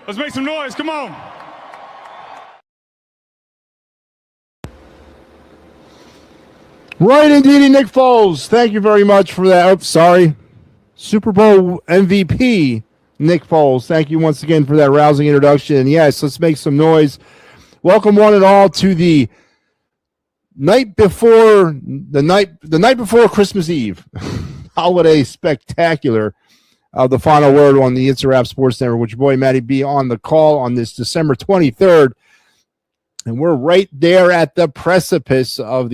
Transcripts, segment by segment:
Let's make some noise. Come on. Right, indeed, Nick Foles. Thank you very much for that. Oops, sorry. Super Bowl MVP, Nick Foles. Thank you once again for that rousing introduction. And yes, let's make some noise. Welcome one and all to the night before Christmas Eve holiday spectacular of the Final Word on the It's a Wrap Sports Network, with your boy MattyB on the call on this December 23rd. And we're right there at the precipice of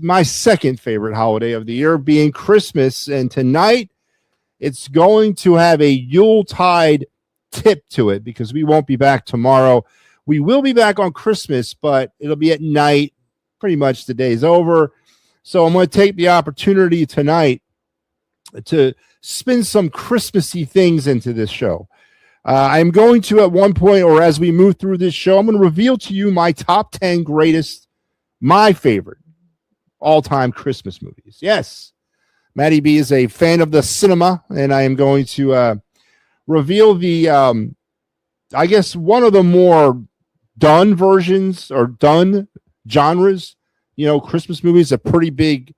my second favorite holiday of the year, being Christmas. And tonight it's going to have a Yuletide tip to it, because we won't be back tomorrow. We will be back on Christmas, but it'll be at night. Pretty much the day's over. So I'm going to take the opportunity tonight to spin some Christmassy things into this show. I'm going to, at one point, or as we move through this show, I'm going to reveal to you my top 10 greatest, my favorite all-time Christmas movies. Yes, MattyB is a fan of the cinema, and I am going to reveal the, I guess, one of the more done versions or done genres. You know, Christmas movies, a pretty big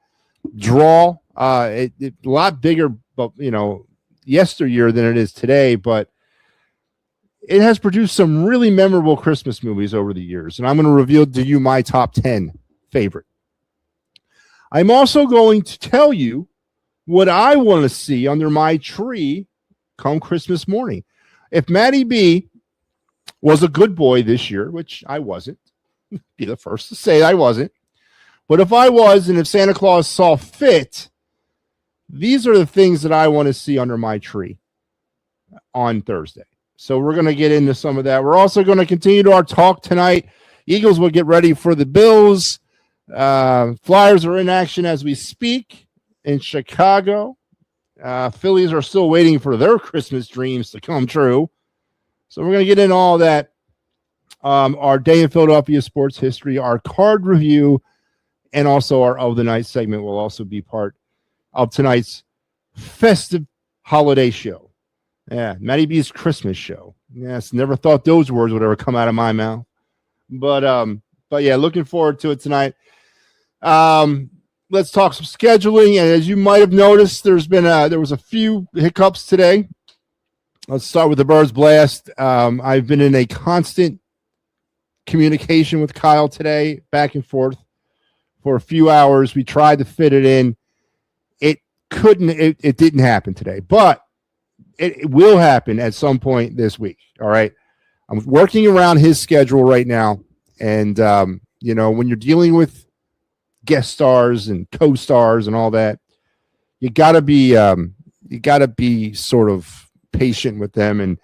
draw. A lot bigger, but yesteryear than it is today. But it has produced some really memorable Christmas movies over the years, and I'm going to reveal to you my top 10 favorite. I'm also going to tell you what I want to see under my tree come Christmas morning. If MattyB was a good boy this year, which I wasn't, be the first to say I wasn't, but if I was, and if Santa Claus saw fit, these are the things that I want to see under my tree on Thursday. So we're going to get into some of that. We're also going to continue to our talk tonight. Eagles will get ready for the Bills. Flyers are in action as we speak in Chicago. Phillies are still waiting for their Christmas dreams to come true. So we're going to get into all that. Our Day in Philadelphia sports history, our card review, and also our Of the Night segment will also be part of tonight's festive holiday show. Yeah, MattyB's Christmas show. Yes, never thought those words would ever come out of my mouth. But yeah, looking forward to it tonight. Let's talk some scheduling. And as you might have noticed, there was a few hiccups today. Let's start with the Birds Blast. I've been in a constant communication with Kyle today, back and forth for a few hours. We tried to fit it in. It didn't happen today, but it will happen at some point this week. All right. I'm working around his schedule right now. And, when you're dealing with guest stars and co-stars and all that, you gotta be sort of patient with them. And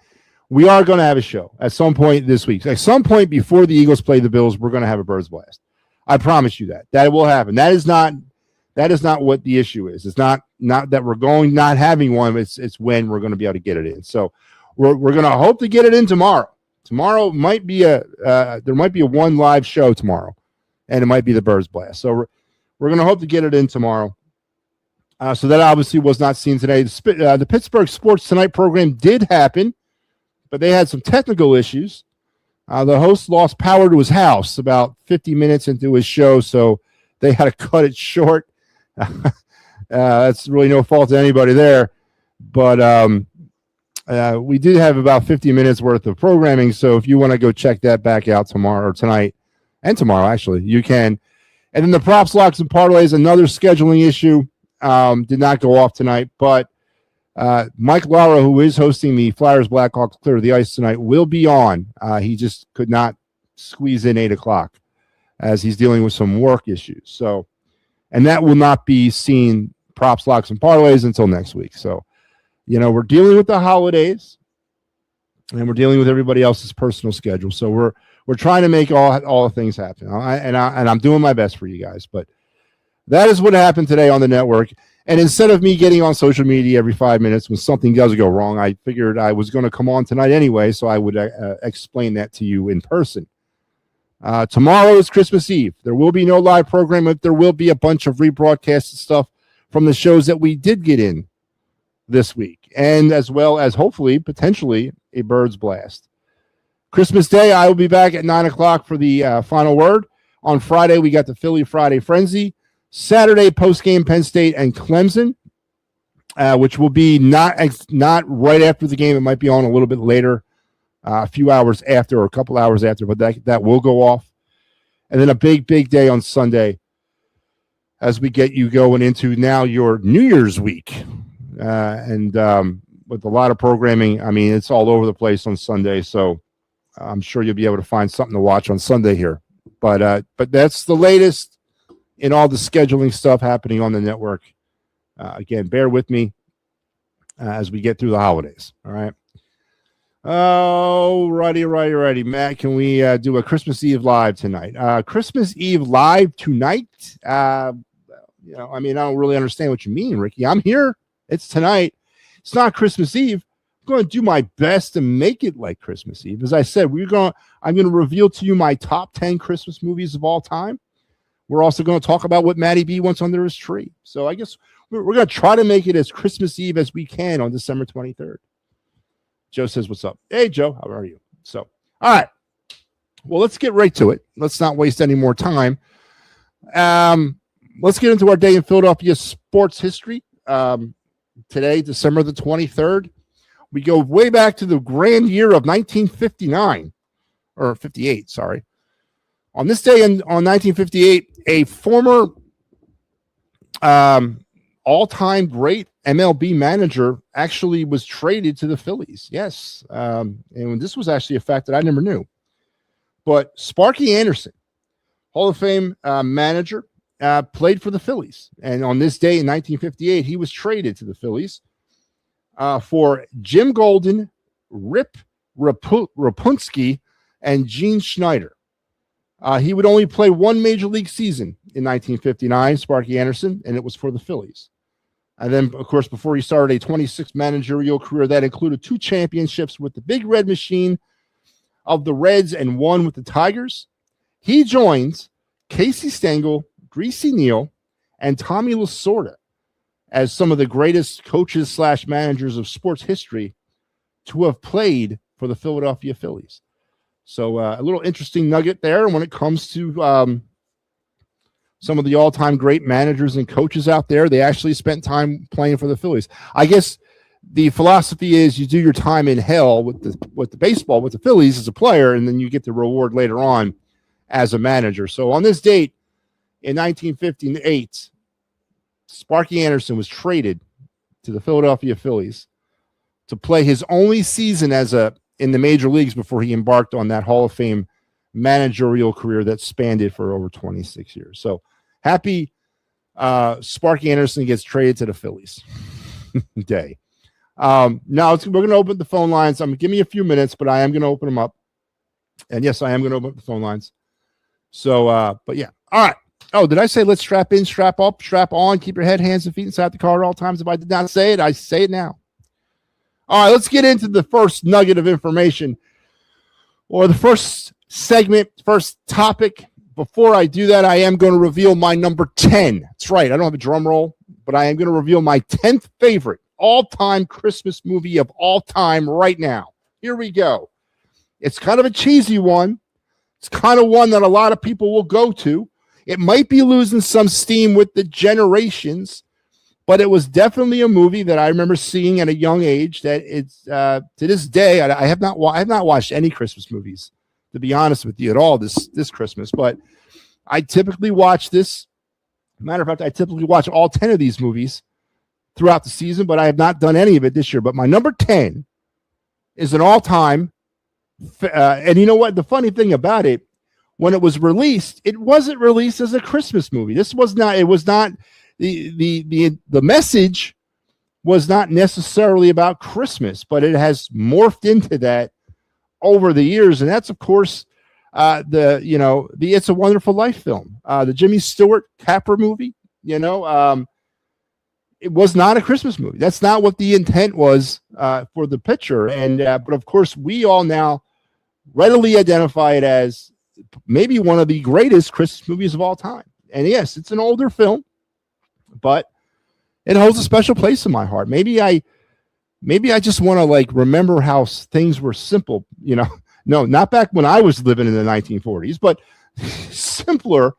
we are going to have a show at some point this week. At some point before the Eagles play the Bills, we're going to have a Birds Blast. I promise you that will happen. That is not what the issue is. It's not that we're not having one. It's when we're going to be able to get it in. So we're going to hope to get it in tomorrow. Tomorrow might be there might be a one live show tomorrow, and it might be the Birds Blast. So we're going to hope to get it in tomorrow. So that obviously was not seen today. The Pittsburgh Sports Tonight program did happen, but they had some technical issues. The host lost power to his house about 50 minutes into his show, so they had to cut it short. That's really no fault to anybody there. But we did have about 50 minutes worth of programming, so if you want to go check that back out tomorrow or tonight and tomorrow, actually, you can. And then the props, locks, and parlays, another scheduling issue. Did not go off tonight, but Mike Lara, who is hosting the Flyers Blackhawks Clear the Ice tonight, will be on. He just could not squeeze in 8 o'clock as he's dealing with some work issues. So, and that will not be seen, props, locks, and parlays, until next week. So, we're dealing with the holidays, and we're dealing with everybody else's personal schedule. So we're trying to make all the things happen, and I'm doing my best for you guys. But that is what happened today on the network. And instead of me getting on social media every 5 minutes when something does go wrong, I figured I was going to come on tonight anyway, so I would explain that to you in person. Tomorrow is Christmas Eve. There will be no live program, but there will be a bunch of rebroadcasted stuff from the shows that we did get in this week, and as well as hopefully, potentially, a Birds Blast. Christmas Day, I will be back at 9 o'clock for the final word. On Friday, we got the Philly Friday Frenzy. Saturday, post-game Penn State and Clemson, which will be not right after the game. It might be on a little bit later, a few hours after or a couple hours after, but that will go off. And then a big day on Sunday as we get you going into now your New Year's week. And with a lot of programming, I mean, it's all over the place on Sunday, so I'm sure you'll be able to find something to watch on Sunday here. But that's the latest in all the scheduling stuff happening on the network. Again, bear with me as we get through the holidays. All right. Oh, righty. Matt, can we do a Christmas Eve live tonight? Christmas Eve live tonight? I don't really understand what you mean, Ricky. I'm here. It's tonight. It's not Christmas Eve. I'm going to do my best to make it like Christmas Eve. As I said, I'm going to reveal to you my top 10 Christmas movies of all time. We're also going to talk about what MattyB wants under his tree. So I guess we're going to try to make it as Christmas Eve as we can on December 23rd. Joe says, what's up? Hey, Joe, how are you? So, all right. Well, let's get right to it. Let's not waste any more time. Let's get into our day in Philadelphia sports history. Today, December the 23rd. We go way back to the grand year of 1959, or 58, sorry. On this day on 1958, a former all-time great MLB manager actually was traded to the Phillies. Yes. And this was actually a fact that I never knew. But Sparky Anderson, Hall of Fame manager, played for the Phillies. And on this day in 1958, he was traded to the Phillies for Jim Golden, Rip Rapunski, and Gene Schneider. He would only play one major league season in 1959, Sparky Anderson, and it was for the Phillies. And then, of course, before he started a 26 managerial career that included 2 championships with the Big Red Machine of the Reds and 1 with the Tigers, he joins Casey Stengel, Greasy Neal, and Tommy Lasorda as some of the greatest coaches / managers of sports history to have played for the Philadelphia Phillies. So a little interesting nugget there when it comes to some of the all-time great managers and coaches out there. They actually spent time playing for the Phillies. I guess the philosophy is you do your time in hell with the baseball, with the Phillies as a player, and then you get the reward later on as a manager. So on this date in 1958, Sparky Anderson was traded to the Philadelphia Phillies to play his only season in the major leagues before he embarked on that Hall of Fame managerial career that spanned it for over 26 years. So happy Sparky Anderson gets traded to the Phillies day. Now we're going to open the phone lines. Give me a few minutes, but I am going to open them up. And yes, I am going to open up the phone lines. So, but yeah. All right. Oh, did I say let's strap in, strap up, strap on, keep your head, hands, and feet inside the car at all times? If I did not say it, I say it now. All right, let's get into the first nugget of information, or the first segment, first topic. Before I do that, I am going to reveal my number 10. That's right, I don't have a drum roll, but I am going to reveal my 10th favorite all-time Christmas movie of all time right now. Here we go. It's kind of a cheesy one. It's kind of one that a lot of people will go to. It might be losing some steam with the generations, but it was definitely a movie that I remember seeing at a young age. That it's to this day I have not watched any Christmas movies, to be honest with you, at all this Christmas. But I typically watch this. Matter of fact, I typically watch all 10 of these movies throughout the season, but I have not done any of it this year. But my number 10 is an all-time. And you know what? The funny thing about it, when it was released, it wasn't released as a Christmas movie. This was not. It was not. The message was not necessarily about Christmas, but it has morphed into that over the years, and that's of course the It's a Wonderful Life film, the Jimmy Stewart Capper movie. It was not a Christmas movie. That's not what the intent was for the picture, and but of course we all now readily identify it as maybe one of the greatest Christmas movies of all time. And yes, it's an older film, but it holds a special place in my heart. Maybe I maybe I just want to like remember how things were simple, no, not back when I was living in the 1940s, but simpler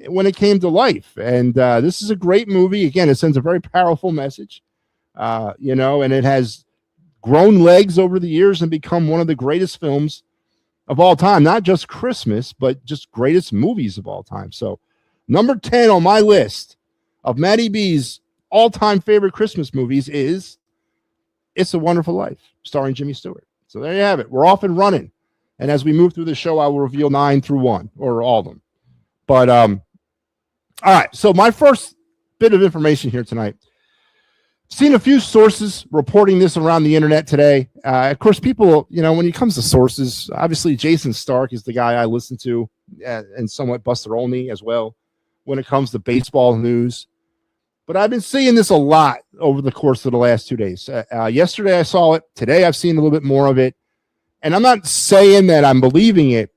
when it came to life. And this is a great movie. Again, it sends a very powerful message, and it has grown legs over the years and become one of the greatest films of all time, not just Christmas, but just greatest movies of all time. So number 10 on my list of Matty B's all-time favorite Christmas movies is It's a Wonderful Life, starring Jimmy Stewart. So there you have it. We're off and running. And as we move through the show, I will reveal 9 through 1, or all of them. But, all right. So my first bit of information here tonight. Seen a few sources reporting this around the internet today. Of course, people, when it comes to sources, obviously Jason Stark is the guy I listen to, and somewhat Buster Olney as well when it comes to baseball news. But I've been seeing this a lot over the course of the last 2 days. Yesterday I saw it. Today I've seen a little bit more of it. And I'm not saying that I'm believing it,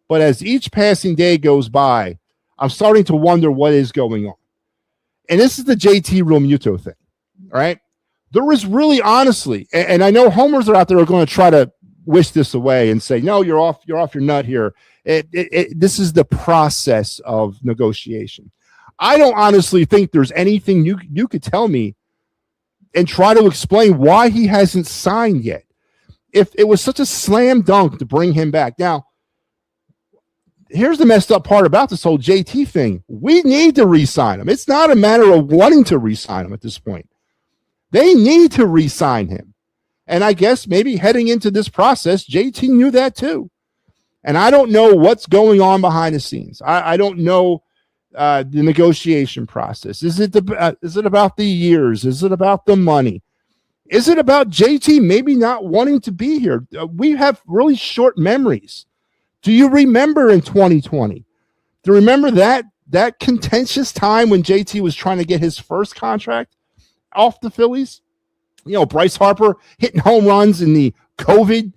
but as each passing day goes by, I'm starting to wonder what is going on. And this is the JT Realmuto thing, all right? There is really, honestly, and I know homers are out there are going to try to wish this away and say, no, you're off your nut here. This is the process of negotiation. I don't honestly think there's anything you could tell me and try to explain why he hasn't signed yet. If it was such a slam dunk to bring him back. Now, here's the messed up part about this whole JT thing. We need to re-sign him. It's not a matter of wanting to re-sign him at this point. They need to re-sign him. And I guess maybe heading into this process, JT knew that too. And I don't know what's going on behind the scenes. I don't know the negotiation process. Is it about the years? Is it about the money? Is it about JT maybe not wanting to be here? We have really short memories. Do you remember in 2020? Do you remember that contentious time when JT was trying to get his first contract off the Phillies? Bryce Harper hitting home runs in the COVID,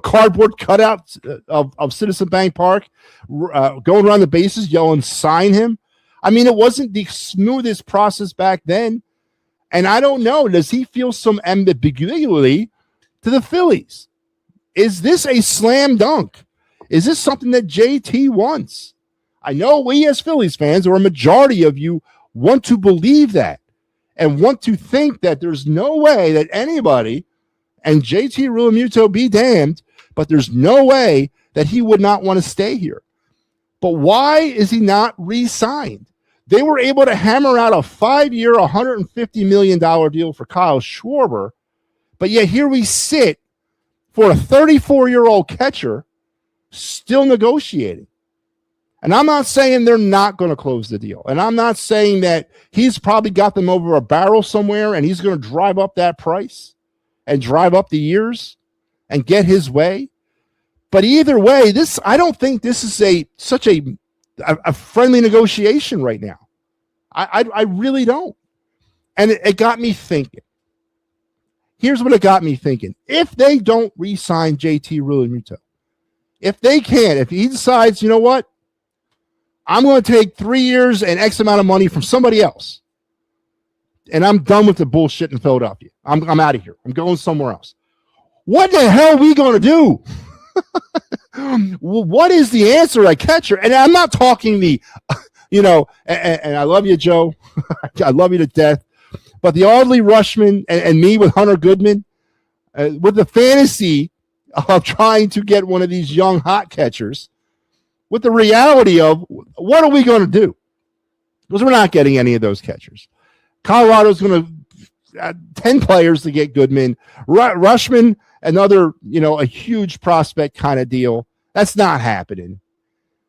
cardboard cutouts of Citizen Bank Park, going around the bases, yelling, sign him. I mean, it wasn't the smoothest process back then. And I don't know, does he feel some ambiguity to the Phillies? Is this a slam dunk? Is this something that JT wants? I know we as Phillies fans, or a majority of you, want to believe that and want to think that there's no way that anybody, and JT Realmuto be damned, but there's no way that he would not want to stay here. But why is he not re-signed? They were able to hammer out a 5-year, $150 million deal for Kyle Schwarber, but yet here we sit for a 34-year-old catcher still negotiating. And I'm not saying they're not going to close the deal. And I'm not saying that he's probably got them over a barrel somewhere and he's going to drive up that price and drive up the years and get his way. But either way, I don't think this is such a friendly negotiation right now. I really don't. And it got me thinking. Here's what it got me thinking. If they don't re-sign JT Realmuto, if he decides, you know what, I'm going to take 3 years and X amount of money from somebody else, and I'm done with the bullshit in Philadelphia. I'm out of here. I'm going somewhere else. What the hell are we going to do? Well, what is the answer at catcher? And I'm not talking and I love you, Joe. I love you to death. But the Audley Rushman and me with Hunter Goodman, with the fantasy of trying to get one of these young hot catchers, with the reality of what are we going to do? Because we're not getting any of those catchers. Colorado's going to 10 players to get Goodman. Rushman, another, a huge prospect kind of deal. That's not happening.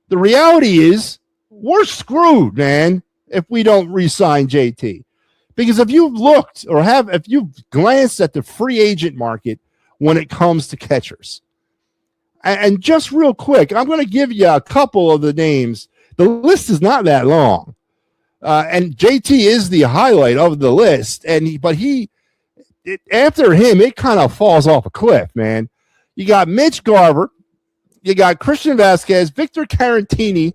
The reality is we're screwed, man, if we don't re-sign JT. Because if you've looked if you've glanced at the free agent market when it comes to catchers, and just real quick, I'm going to give you a couple of the names. The list is not that long. And JT is the highlight of the list. But after him, it kind of falls off a cliff, man. You got Mitch Garver. You got Christian Vasquez, Victor Carantini,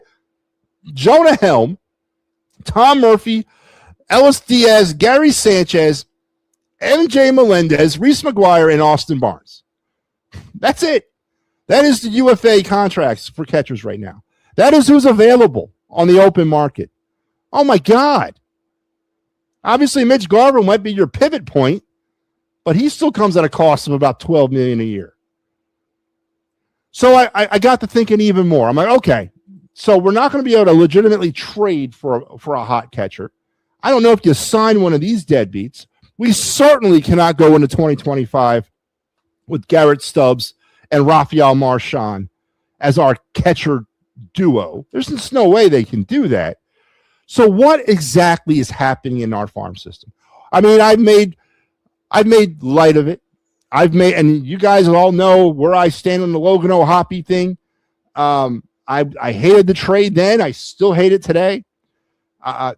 Jonah Helm, Tom Murphy, Ellis Diaz, Gary Sanchez, MJ Melendez, Reese McGuire, and Austin Barnes. That's it. That is the UFA contracts for catchers right now. That is who's available on the open market. Oh, my God. Obviously, Mitch Garver might be your pivot point, but he still comes at a cost of about $12 million a year. So I got to thinking even more. I'm like, okay, so we're not going to be able to legitimately trade for a hot catcher. I don't know if you sign one of these deadbeats. We certainly cannot go into 2025 with Garrett Stubbs and Rafael Marchand as our catcher duo. There's no way they can do that. So what exactly is happening in our farm system? I mean, I've made light of it. And you guys all know where I stand on the Logan O'Hoppe thing. I hated the trade then. I still hate it today.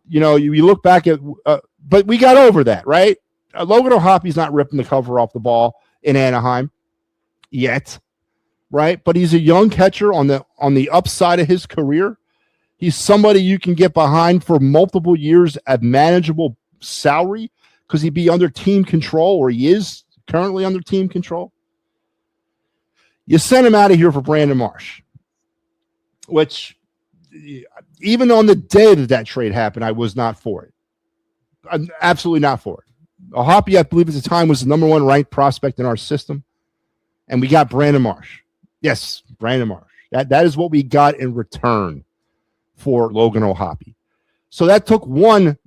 You look back at, but we got over that, right? Logan O'Hoppe's not ripping the cover off the ball in Anaheim yet, right? But he's a young catcher on the upside of his career. He's somebody you can get behind for multiple years at manageable salary because he'd be under team control, or he is currently under team control. You sent him out of here for Brandon Marsh, which even on the day that trade happened, I was not for it. I'm absolutely not for it. O'Hoppe, I believe at the time, was the number one ranked prospect in our system, and we got Brandon Marsh. Yes, Brandon Marsh. That is what we got in return for Logan O'Hoppe. So that took one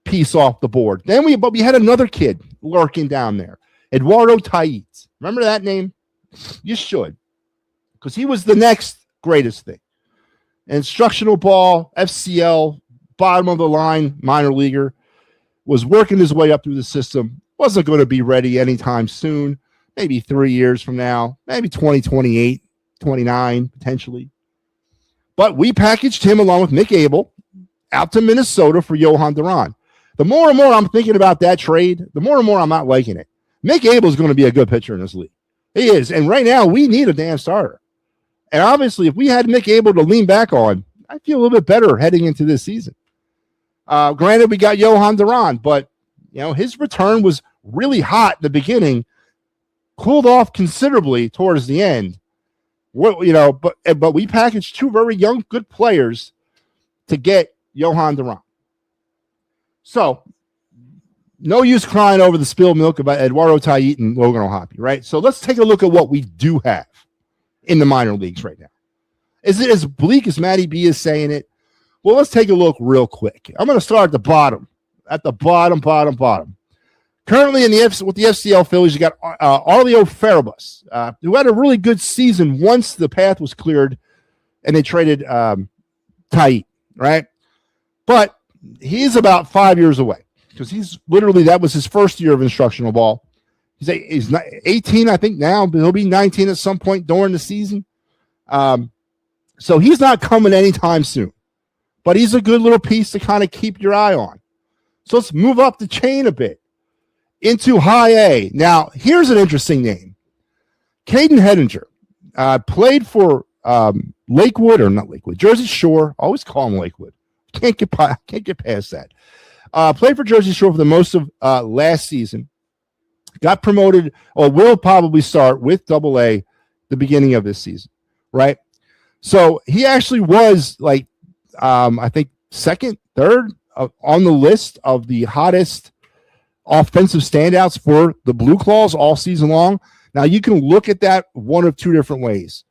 piece off the board. But we had another kid lurking down there, Eduardo Taiz. Remember that name? You should, because he was the next greatest thing. Instructional ball, FCL, bottom of the line, minor leaguer, was working his way up through the system. Wasn't going to be ready anytime soon. Maybe 3 years from now, maybe 2028, 29 potentially. But we packaged him along with Mick Abel out to Minnesota for Johan Duran. The more and more I'm thinking about that trade, the more and more I'm not liking it. Mick Abel is going to be a good pitcher in this league. He is. And right now, we need a damn starter. And obviously, if we had Mick Abel to lean back on, I feel a little bit better heading into this season. Granted, we got Johan Duran, but his return was really hot in the beginning, cooled off considerably towards the end. But we packaged two very young, good players to get Johan Duran. So, no use crying over the spilled milk about Eduardo Taiz and Logan O'Hoppe, right? So let's take a look at what we do have in the minor leagues right now. Is it as bleak as MattyB is saying it? Well, let's take a look real quick. I'm going to start at the bottom. Currently with the FCL Phillies, you got Arleo Farabus, who had a really good season once the path was cleared and they traded Taiz, right? But he's about 5 years away because that was his first year of instructional ball. He's 18, I think, now, but he'll be 19 at some point during the season. So he's not coming anytime soon, but he's a good little piece to kind of keep your eye on. So let's move up the chain a bit into high A. Now, here's an interesting name. Caden Hedinger played for Jersey Shore. Always call him Lakewood. Can't get past that. Played for Jersey Shore for the most of last season. Got promoted, or will probably start with AA the beginning of this season, right? So he actually was I think second, third on the list of the hottest offensive standouts for the Blue Claws all season long. Now, you can look at that one of two different ways.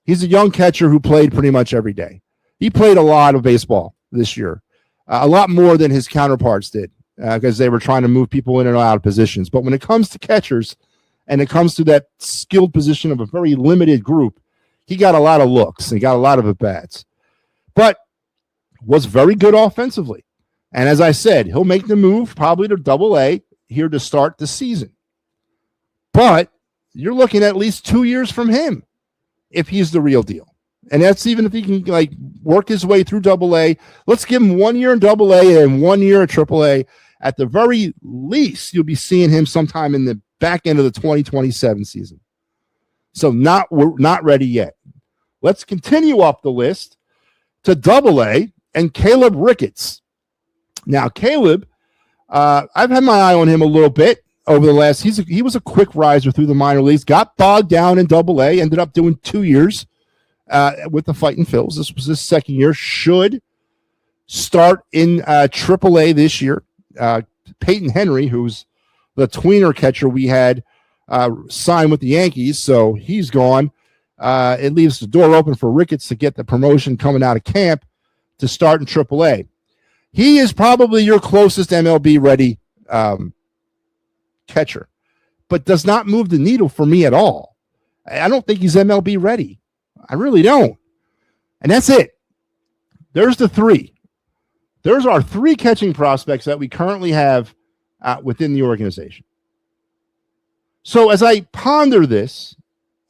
He's a young catcher who played pretty much every day. He played a lot of baseball this year, a lot more than his counterparts did because they were trying to move people in and out of positions. But when it comes to catchers and it comes to that skilled position of a very limited group, he got a lot of looks and got a lot of at-bats. But was very good offensively. And as I said, he'll make the move probably to AA here to start the season. But you're looking at least 2 years from him if he's the real deal. And that's even if he can work his way through AA. Let's give him 1 year in AA and 1 year at AAA. At the very least, you'll be seeing him sometime in the back end of the 2027 season. So we're not ready yet. Let's continue up the list to AA and Caleb Ricketts. Now, Caleb, I've had my eye on him a little bit. over the last. He was a quick riser through the minor leagues. Got bogged down in Double-A. Ended up doing 2 years with the Fighting Phils. This was his second year. Should start in Triple-A this year. Peyton Henry, who's the tweener catcher we had, signed with the Yankees, so he's gone. It leaves the door open for Ricketts to get the promotion coming out of camp to start in Triple-A. He is probably your closest MLB-ready catcher, but does not move the needle for me at all. I don't think he's MLB-ready. I really don't. And that's it. There's the three. There's our three catching prospects that we currently have within the organization. So as I ponder this,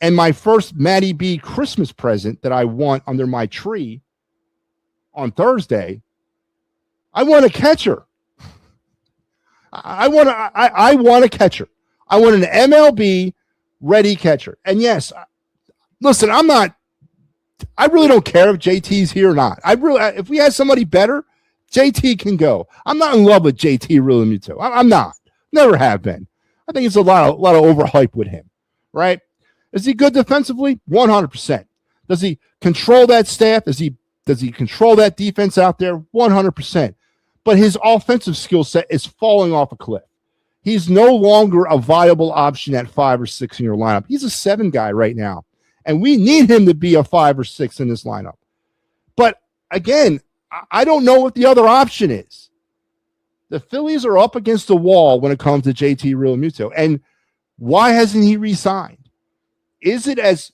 and my first MattyB Christmas present that I want under my tree on Thursday, I want a catcher. I want a catcher. I want an MLB ready catcher. And yes, listen, I really don't care if JT's here or not. If we had somebody better, JT can go. I'm not in love with JT Realmuto. I'm not. Never have been. I think it's a lot of overhype with him, right? Is he good defensively? 100%. Does he control that staff? Does he control that defense out there? 100%. But his offensive skill set is falling off a cliff. He's no longer a viable option at 5 or 6 in your lineup. He's a 7 guy right now, and we need him to be a 5 or 6 in this lineup. But again, I don't know what the other option is. The Phillies are up against the wall when it comes to JT Realmuto, and why hasn't he re-signed? Is it as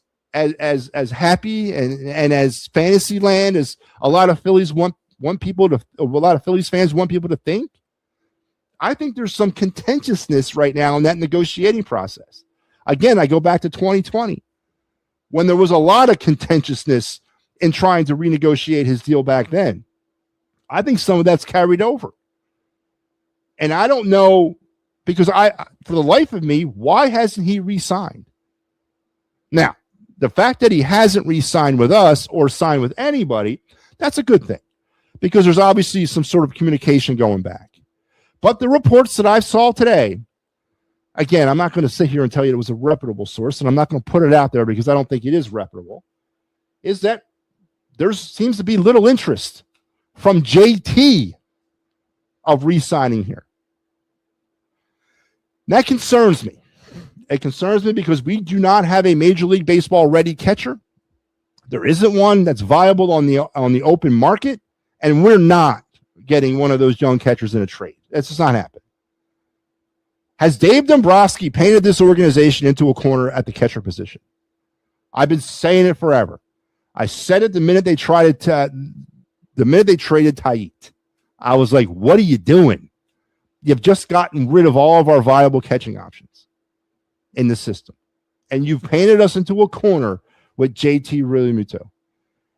happy and as fantasy land as a lot of Phillies want people to? A lot of Phillies fans want people to think. I think there's some contentiousness right now in that negotiating process. Again, I go back to 2020 when there was a lot of contentiousness in trying to renegotiate his deal back then. I think some of that's carried over, and I don't know because for the life of me, why hasn't he re-signed? Now, the fact that he hasn't re-signed with us or signed with anybody, that's a good thing because there's obviously some sort of communication going back. But the reports that I saw today, again, I'm not going to sit here and tell you it was a reputable source, and I'm not going to put it out there because I don't think it is reputable, is that there seems to be little interest from JT of re-signing here. That concerns me. It concerns me because we do not have a Major League Baseball ready catcher. There isn't one that's viable on the open market, and we're not getting one of those young catchers in a trade. That's just not happening. Has Dave Dombrowski painted this organization into a corner at the catcher position? I've been saying it forever. I said it the minute they traded Tait. I was like, what are you doing? You've just gotten rid of all of our viable catching options in the system. And you've painted us into a corner with JT Realmuto.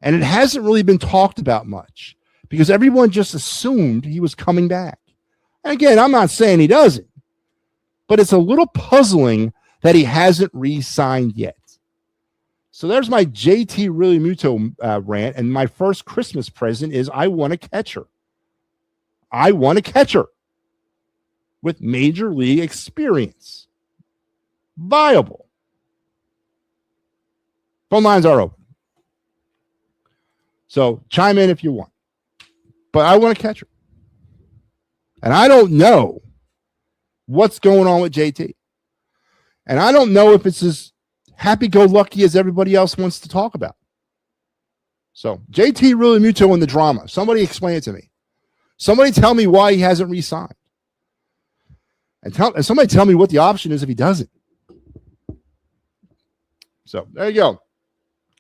And it hasn't really been talked about much because everyone just assumed he was coming back. And again, I'm not saying he doesn't, but it's a little puzzling that he hasn't re-signed yet. So there's my JT Realmuto rant, and my first Christmas present is I want a catcher. I want a catcher with Major League experience. Viable. Phone lines are open. So chime in if you want. But I want a catcher. And I don't know what's going on with JT. And I don't know if it's as happy-go-lucky as everybody else wants to talk about. So JT Realmuto and the drama. Somebody explain it to me. Somebody tell me why he hasn't re-signed. And somebody tell me what the option is if he doesn't. So there you go.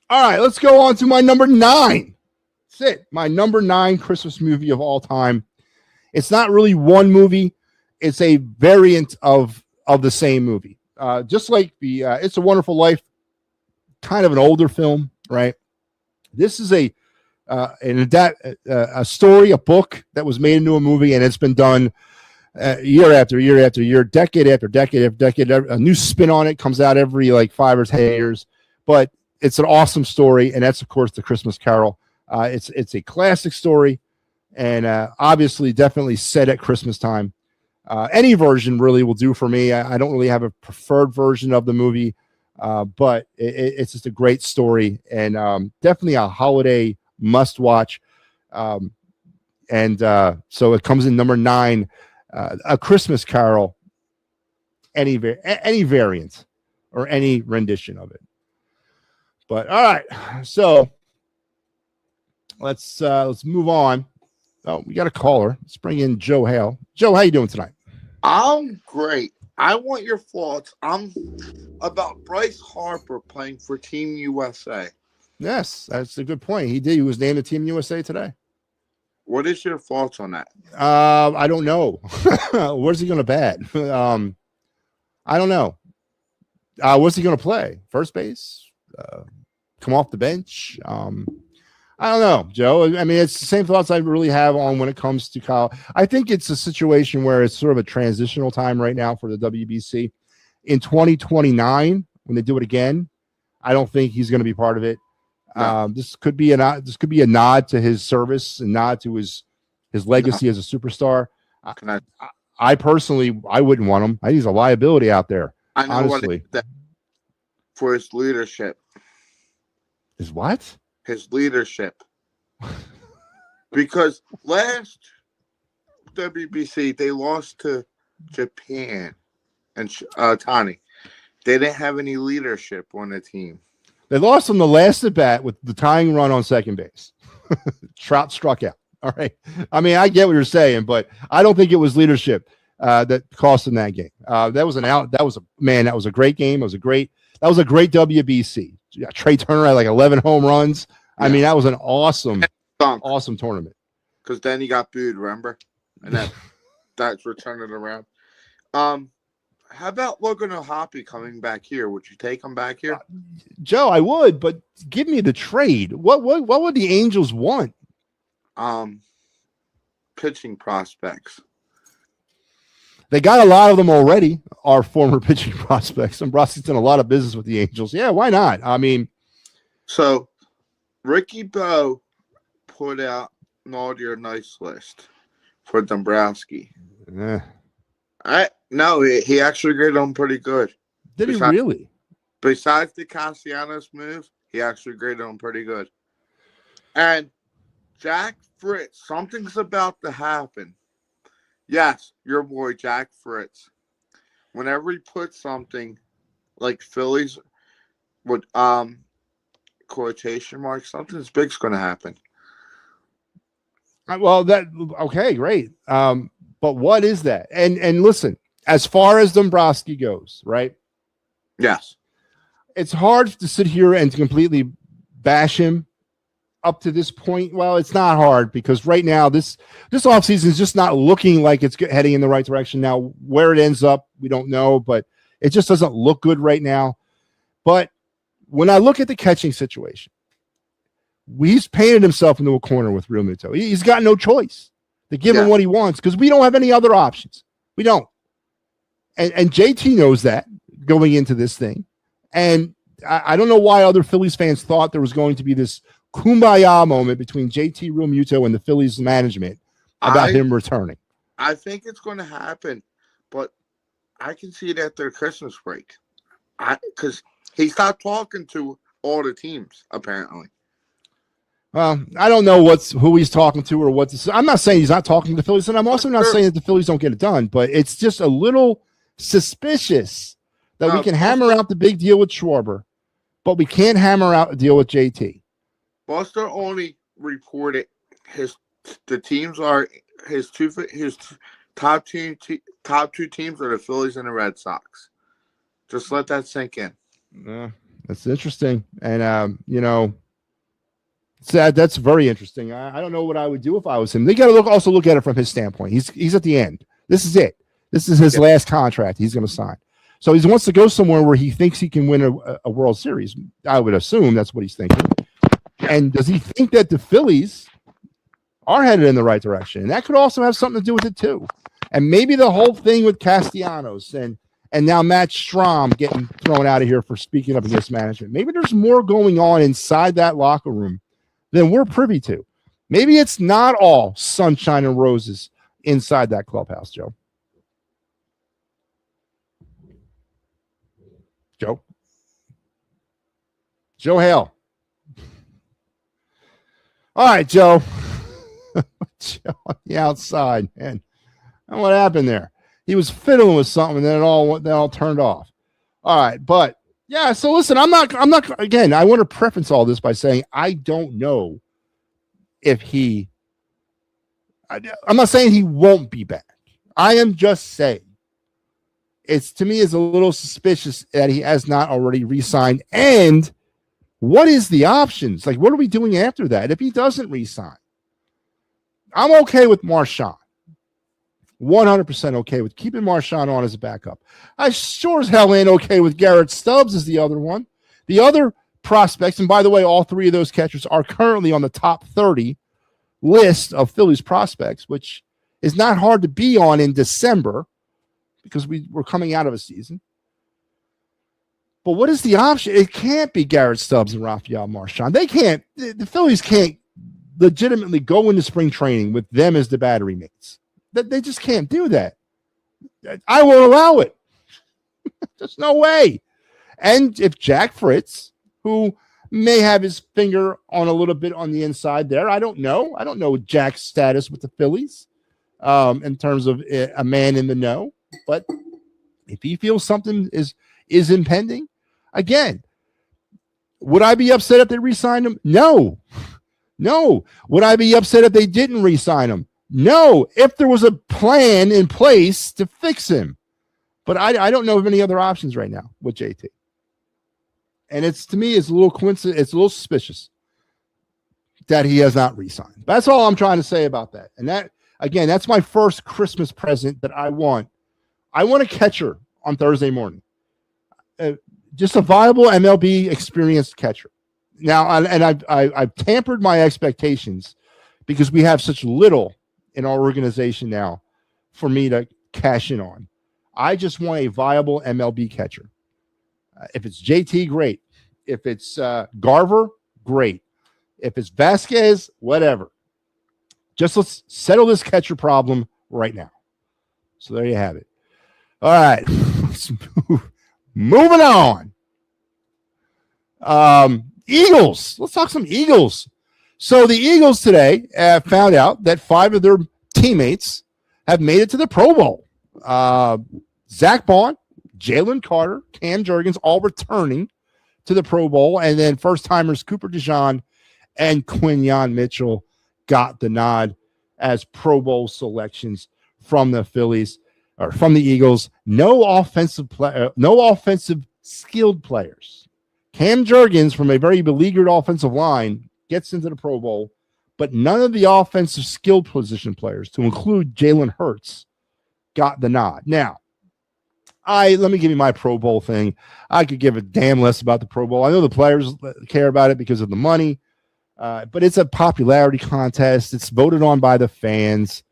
All right, let's go on to my number 9. That's it. My number 9 Christmas movie of all time. It's not really one movie. It's a variant of the same movie. Just like the It's a Wonderful Life, kind of an older film, right? This is a story, a book that was made into a movie, and it's been done year after year after year, decade after decade after decade. A new spin on it comes out every like 5 or 10 years, but it's an awesome story, and that's of course The Christmas Carol. It's a classic story, and obviously definitely set at Christmas time. Any version really will do for me. I don't really have a preferred version of the movie, but it's just a great story and definitely a holiday must watch. So it comes in number 9, A Christmas Carol, any variant or any rendition of it. But all right, so let's move on. Oh, we got a caller. Let's bring in Joe Hale. Joe, how you doing tonight? I'm great. I want your thoughts about Bryce Harper playing for Team USA. Yes, that's a good point. He did. He was named to Team USA today. What is your thoughts on that? I don't know. Where's he going to bat? I don't know. What's he going to play? First base? Come off the bench? I don't know, Joe. I mean, it's the same thoughts I really have on when it comes to Kyle. I think it's a situation where it's sort of a transitional time right now for the WBC. In 2029, when they do it again, I don't think he's going to be part of it. No. This could be a nod to his service and nod to his legacy as a superstar. I personally, I wouldn't want him. I think he's a liability out there. I know honestly. For his leadership. His what? His leadership. Because last WBC, they lost to Japan and Tani. They didn't have any leadership on the team. They lost on the last at bat with the tying run on second base. Trout struck out. All right. I mean, I get what you're saying, but I don't think it was leadership that cost them that game. That was a great game. That was a great WBC. Yeah, Trey Turner had like 11 home runs. Yeah. I mean, that was an awesome tournament. Because then he got booed, remember? And that's returning around. How about Logan O'Hoppe coming back here? Would you take him back here? Joe, I would, but give me the trade. What would the Angels want? Pitching prospects. They got a lot of them already, our former pitching prospects. Dombrowski's done a lot of business with the Angels. Yeah, why not? I mean. So, Ricky Bowe put out an all-your-nice list for Dombrowski. No, he actually graded him pretty good. Did he really? Besides the Castellanos move, he actually graded him pretty good. And Jack Fritz, something's about to happen. Yes, your boy Jack Fritz. Whenever he puts something like Phillies with quotation marks, something's big's going to happen. Well, okay, great. But what is that? And listen, as far as Dombrowski goes, right? Yes. It's hard to sit here and to completely bash him up to this point. Well, it's not hard because right now this offseason is just not looking like it's heading in the right direction. Now, where it ends up, we don't know, but it just doesn't look good right now. But when I look at the catching situation, he's painted himself into a corner with Real Muto. He's got no choice to give him what he wants because we don't have any other options. We don't. And JT knows that going into this thing. And I don't know why other Phillies fans thought there was going to be this kumbaya moment between JT Realmuto and the Phillies management about him returning. I think it's going to happen, but I can see it after Christmas break. Because he stopped talking to all the teams, apparently. Well, I don't know who he's talking to or what to. I'm not saying he's not talking to the Phillies, and I'm also not saying that the Phillies don't get it done, but it's just a little suspicious that we can hammer out the big deal with Schwarber, but we can't hammer out a deal with JT. Buster only reported his top two teams are the Phillies and the Red Sox. Just let that sink in. That's interesting, and that's very interesting. I don't know what I would do if I was him. They got to also look at it from his standpoint. He's at the end. This is it. This is his last contract he's going to sign. So he wants to go somewhere where he thinks he can win a World Series. I would assume that's what he's thinking. And does he think that the Phillies are headed in the right direction? And that could also have something to do with it too. And maybe the whole thing with Castellanos and now Matt Strahm getting thrown out of here for speaking up against management. Maybe there's more going on inside that locker room than we're privy to. Maybe it's not all sunshine and roses inside that clubhouse, Joe. Joe. Joe Hale. All right, Joe. Joe on the outside, man. And what happened there? He was fiddling with something, and then it all turned off. All right, but yeah. So listen, I'm not. Again, I want to preface all this by saying I don't know if he. I'm not saying he won't be back. I am just saying it's to me is a little suspicious that he has not already re-signed. And what is the options? Like, what are we doing after that if he doesn't re-sign? I'm okay with Marchand. 100% okay with keeping Marchand on as a backup. I sure as hell ain't okay with Garrett Stubbs as the other one. The other prospects, and by the way, all three of those catchers are currently on the top 30 list of Phillies prospects, which is not hard to be on in December because we're coming out of a season. But what is the option? It can't be Garrett Stubbs and Rafael Marchand. They can't. The Phillies can't legitimately go into spring training with them as the battery mates. They just can't do that. I won't allow it. There's no way. And if Jack Fritz, who may have his finger on a little bit on the inside there, I don't know. I don't know Jack's status with the Phillies in terms of a man in the know. But if he feels something is impending, again, would I be upset if they re-signed him? No. Would I be upset if they didn't re-sign him? No, if there was a plan in place to fix him. But I don't know of any other options right now with JT. And to me, it's a little coincidence. It's a little suspicious that he has not re-signed. That's all I'm trying to say about that. And that, again, that's my first Christmas present that I want. I want a catcher on Thursday morning. Just a viable MLB experienced catcher. Now, and I've tampered my expectations because we have such little in our organization now for me to cash in on. I just want a viable MLB catcher. If it's JT, great. If it's Garver, great. If it's Vasquez, whatever. Just let's settle this catcher problem right now. So there you have it. All right. Moving on. Eagles. Let's talk some Eagles. So the Eagles today found out that 5 of their teammates have made it to the Pro Bowl. Zach Bond, Jalen Carter, Cam Jurgens, all returning to the Pro Bowl. And then first-timers Cooper DeJean and Quinyon Mitchell got the nod as Pro Bowl selections from the Phillies or from the Eagles. No offensive skilled players. Cam Jurgens from a very beleaguered offensive line gets into the Pro Bowl, but none of the offensive skilled position players, to include Jalen Hurts, got the nod. Now, let me give you my Pro Bowl thing. I could give a damn less about the Pro Bowl. I know the players care about it because of the money, but it's a popularity contest. It's voted on by the fans.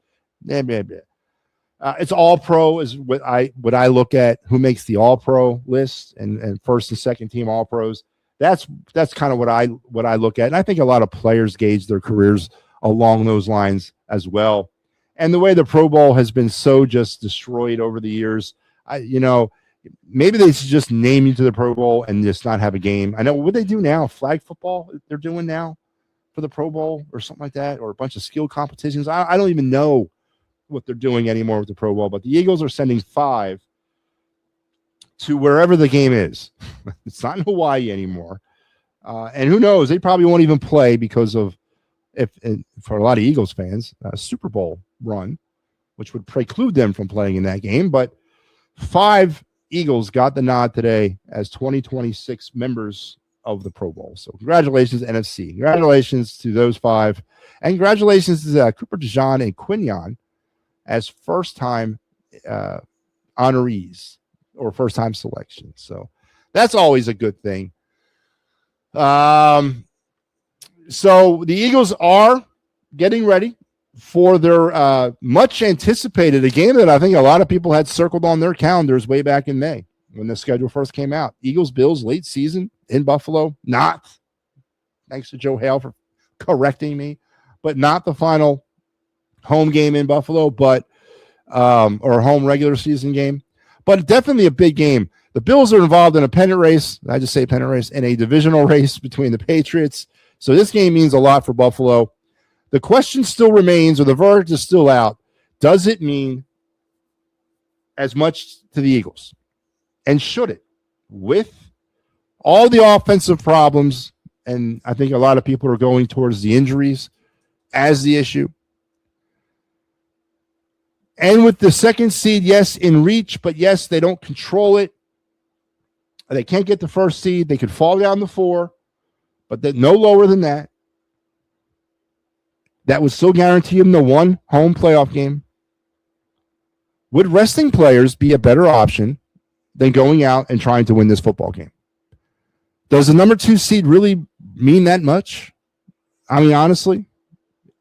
It's all pro is what I look at. Who makes the all pro list and first and second team all pros? That's kind of what I look at, and I think a lot of players gauge their careers along those lines as well. And the way the Pro Bowl has been so just destroyed over the years, maybe they should just name you to the Pro Bowl and just not have a game. I know what they do now, flag football they're doing now for the Pro Bowl or something like that, or a bunch of skill competitions. I don't even know what they're doing anymore with the Pro Bowl, but the Eagles are sending 5 to wherever the game is. It's not in Hawaii anymore. And who knows, they probably won't even play because of, for a lot of Eagles fans, a Super Bowl run, which would preclude them from playing in that game. But 5 Eagles got the nod today as 2026 members of the Pro Bowl. So congratulations, NFC. Congratulations to those 5. And congratulations to Cooper DeJean and Quinyon as first-time honorees or first-time selections. So that's always a good thing. So the Eagles are getting ready for their much-anticipated, a game that I think a lot of people had circled on their calendars way back in May when the schedule first came out. Eagles-Bills late season in Buffalo. Not, thanks to Joe Hale for correcting me, but not the final home game in Buffalo, but or home regular season game, but definitely a big game. The Bills are involved in a pennant race. I just say pennant race, and a divisional race between the Patriots. So this game means a lot for Buffalo. The question still remains, or the verdict is still out. Does it mean as much to the Eagles? And should it? With all the offensive problems, and I think a lot of people are going towards the injuries as the issue. And with the second seed, yes, in reach, but yes, they don't control it. They can't get the first seed. They could fall down to 4, but no lower than that. That would still guarantee them the one home playoff game. Would resting players be a better option than going out and trying to win this football game? Does the number 2 seed really mean that much? I mean, honestly,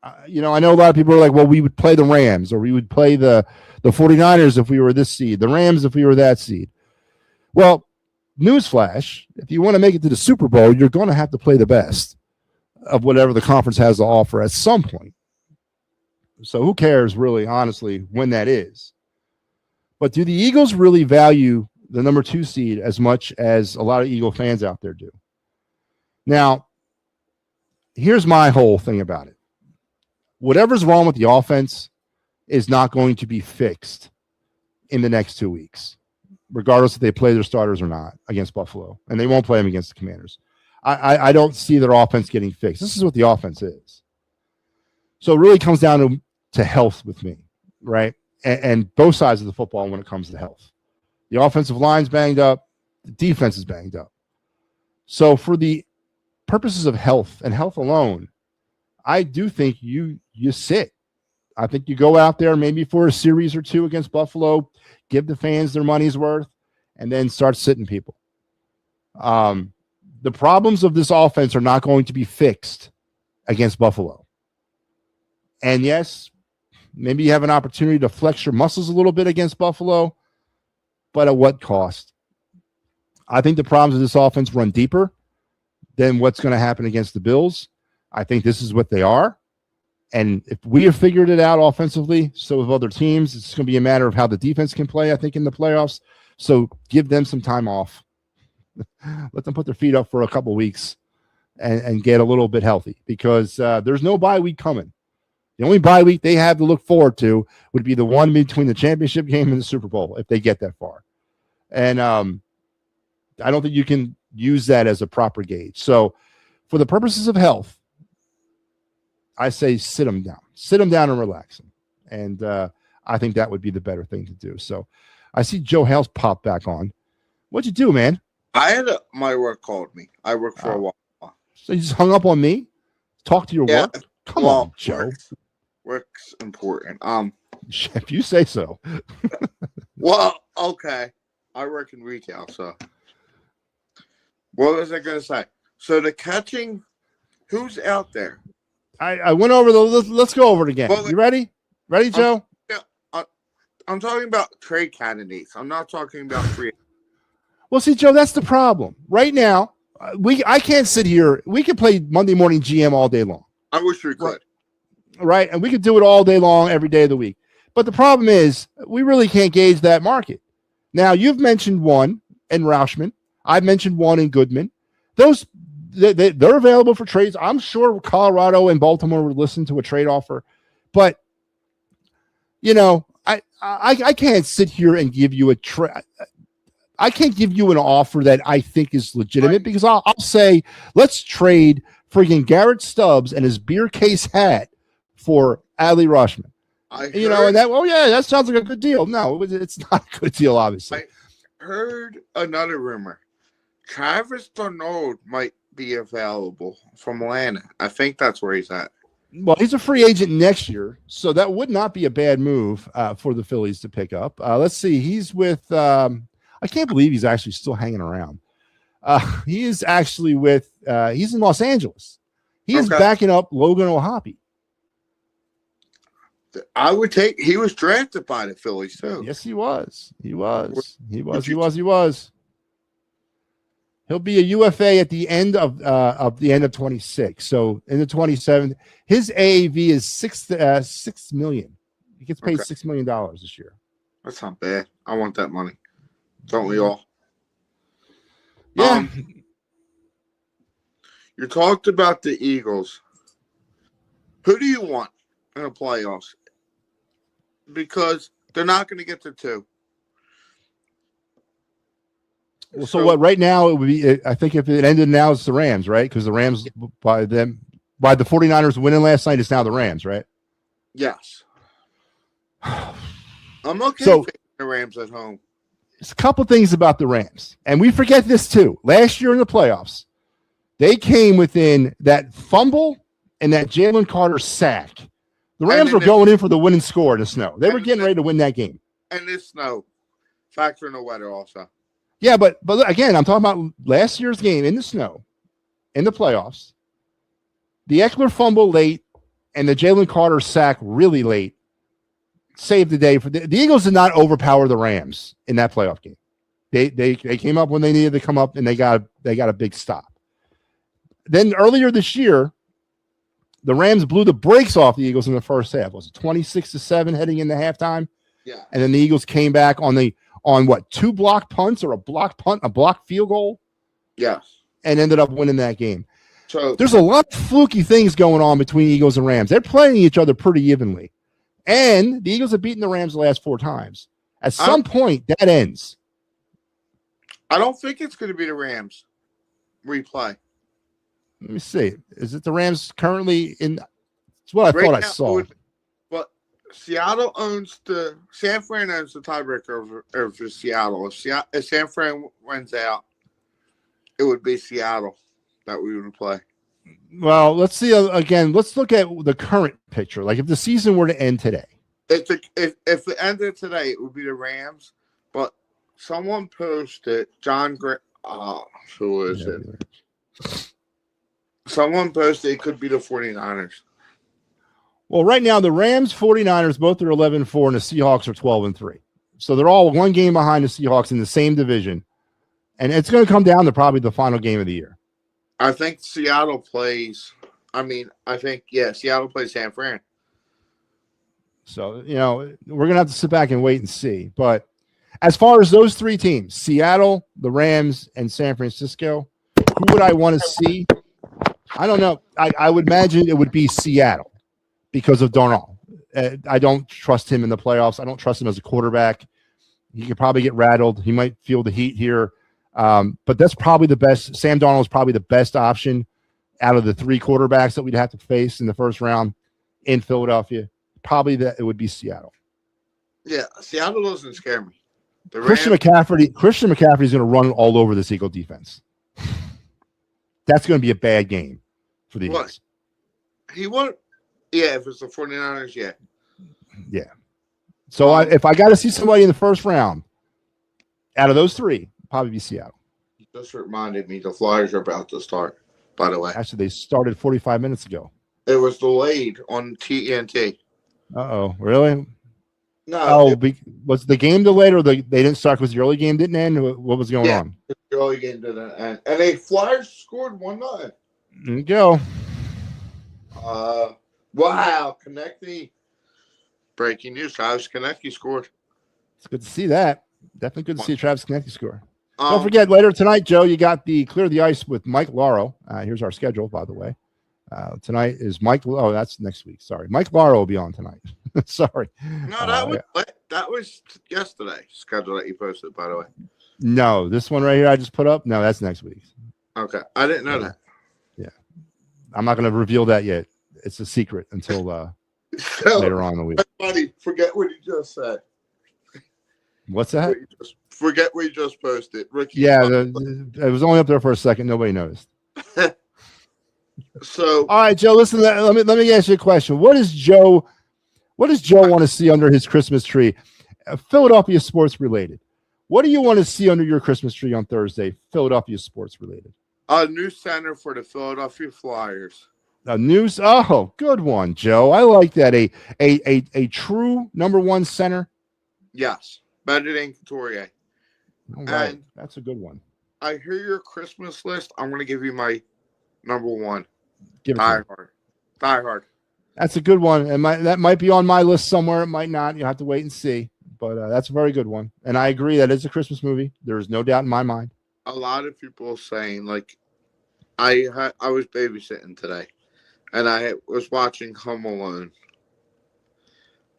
I know a lot of people are like, well, we would play the Rams, or we would play the 49ers if we were this seed, the Rams if we were that seed. Well, newsflash, if you want to make it to the Super Bowl, you're going to have to play the best of whatever the conference has to offer at some point. So who cares, really, honestly, when that is? But do the Eagles really value the number 2 seed as much as a lot of Eagle fans out there do? Now, here's my whole thing about it. Whatever's wrong with the offense is not going to be fixed in the next 2 weeks, regardless if they play their starters or not against Buffalo. And they won't play them against the Commanders. I don't see their offense getting fixed. This is what the offense is. So it really comes down to health with me, right? And both sides of the football when it comes to health. The offensive line's banged up. The defense is banged up. So for the purposes of health and health alone, I do think you sit. I think you go out there maybe for a series or 2 against Buffalo, give the fans their money's worth, and then start sitting people. The problems of this offense are not going to be fixed against Buffalo. And yes, maybe you have an opportunity to flex your muscles a little bit against Buffalo, but at what cost? I think the problems of this offense run deeper than what's going to happen against the Bills. I think this is what they are. And if we have figured it out offensively, so have other teams. It's going to be a matter of how the defense can play, I think, in the playoffs. So give them some time off. Let them put their feet up for a couple weeks and get a little bit healthy, because there's no bye week coming. The only bye week they have to look forward to would be the one between the championship game and the Super Bowl, if they get that far. And I don't think you can use that as a proper gauge. So for the purposes of health, I say sit them down and relax them. And I think that would be the better thing to do. So I see Joe Hales pop back on. What'd you do, man? I had my work called me. I work for a while. So you just hung up on me? Talk to your work? Come on, Joe. Work's important. If you say so. Well, okay. I work in retail, so. What was I going to say? So the catching, who's out there? I went over let's go over it again. Well, you ready? Ready, Joe? I'm talking about trade candidates. I'm not talking about free. Well, see, Joe, that's the problem. Right now, I can't sit here. We could play Monday Morning GM all day long. I wish we could. Right? And we could do it all day long, every day of the week. But the problem is, we really can't gauge that market. Now, you've mentioned one in Rauschman. I've mentioned one in Goodman. Those they're available for trades. I'm sure Colorado and Baltimore would listen to a trade offer. But, I can't sit here and give you a trade. I can't give you an offer that I think is legitimate, because I'll say, let's trade freaking Garrett Stubbs and his beer case hat for Adley Rauschman. And that sounds like a good deal. No, it's not a good deal, obviously. I heard another rumor. Travis Darnold might be available from Atlanta. I think that's where he's at. Well, he's a free agent next year, so that would not be a bad move for the Phillies to pick up. Let's see. He's with I can't believe he's actually still hanging around. He is actually with he's in Los Angeles. He is backing up Logan O'Hoppe. I would take. He was drafted by the Phillies too. Yes, he was. He was. He'll be a UFA at the end of 26. So in the 27, his AAV is $6 million. He gets paid $6 million this year. That's not bad. I want that money. Don't we all? Yeah. You talked about the Eagles. Who do you want in the playoffs? Because they're not going to get to 2. Well, so what? Right now, it would be. I think if it ended now, it's the Rams, right? Because the Rams, by the 49ers winning last night, it's now the Rams, right? Yes. I'm okay with the Rams at home. There's a couple things about the Rams, and we forget this too. Last year in the playoffs, they came within that fumble and that Jalen Carter sack. The Rams were going in for the winning score in the snow. They were getting ready to win that game. And the snow. Factor in the weather also. Yeah, but again, I'm talking about last year's game in the snow, in the playoffs. The Eckler fumble late and the Jalen Carter sack really late saved the day for the Eagles. Did not overpower the Rams in that playoff game. They came up when they needed to come up, and they got a big stop. Then earlier this year, the Rams blew the brakes off the Eagles in the first half. Was it 26-7 heading into halftime? Yeah. And then the Eagles came back on what, 2 block punts or a block punt, a block field goal? Yes. And ended up winning that game. So there's a lot of fluky things going on between Eagles and Rams. They're playing each other pretty evenly. And the Eagles have beaten the Rams the last 4 times. At some point, that ends. I don't think it's going to be the Rams replay. Let me see. Is it the Rams currently in? It's what I thought I saw. But Seattle owns San Fran owns the tiebreaker over Seattle. If San Fran wins out, it would be Seattle that we would play. Well, let's see again. Let's look at the current picture. Like if the season were to end today. If it ended today, it would be the Rams. But someone posted who is it? Someone posted it could be the 49ers. Well, right now the Rams, 49ers, both are 11-4, and the Seahawks are 12-3. So they're all one game behind the Seahawks in the same division, and it's going to come down to probably the final game of the year. I think Seattle plays. Seattle plays San Fran. So, we're going to have to sit back and wait and see. But as far as those 3 teams, Seattle, the Rams, and San Francisco, who would I want to see? I don't know. I would imagine it would be Seattle because of Darnold. I don't trust him in the playoffs. I don't trust him as a quarterback. He could probably get rattled. He might feel the heat here. But that's probably the best. Sam Darnold is probably the best option out of the 3 quarterbacks that we'd have to face in the first round in Philadelphia. Probably that it would be Seattle. Yeah, Seattle doesn't scare me. Christian McCaffrey is going to run all over this Eagle defense. That's going to be a bad game for the Eagles. He won't. Yeah, if it's the 49ers, yeah. Yeah. So if I got to see somebody in the first round out of those 3, probably be Seattle. You just reminded me the Flyers are about to start, by the way. Actually, they started 45 minutes ago. It was delayed on TNT. Uh-oh. Really? No. Was the game delayed or they didn't start because the early game didn't end? What was going on? The early game didn't end. And the Flyers scored 1-0. There you go. Wow. Konechny. Breaking news. Travis Konechny scored. It's good to see that. Definitely good to see Travis Konechny score. Don't forget, later tonight, Joe, you got the Clear the Ice with Mike Lauro. Here's our schedule, by the way. Tonight is Mike. Oh, that's next week. Sorry. Mike Lauro will be on tonight. Sorry. No, that was yesterday schedule that you posted, by the way. No, this one right here I just put up. No, that's next week. Okay. I didn't know that. Yeah. I'm not going to reveal that yet. It's a secret until later on in the week. Buddy, forget what you just said. What's that? Forget what you just posted. Ricky. Yeah, it was only up there for a second. Nobody noticed. So, all right, Joe. Listen, let me ask you a question. What does Joe want to see under his Christmas tree? Philadelphia sports related. What do you want to see under your Christmas tree on Thursday? Philadelphia sports related. A new center for the Philadelphia Flyers. Good one, Joe. I like that. A true number 1 center. Yes, better than Couturier. All right. That's a good one. I hear your Christmas list. I'm going to give you my number 1. Give it Die Hard. That's a good one. And that might be on my list somewhere. It might not. You'll have to wait and see. But that's a very good one. And I agree that it's a Christmas movie. There is no doubt in my mind. a lot of people saying, like, I was babysitting today, and I was watching Home Alone.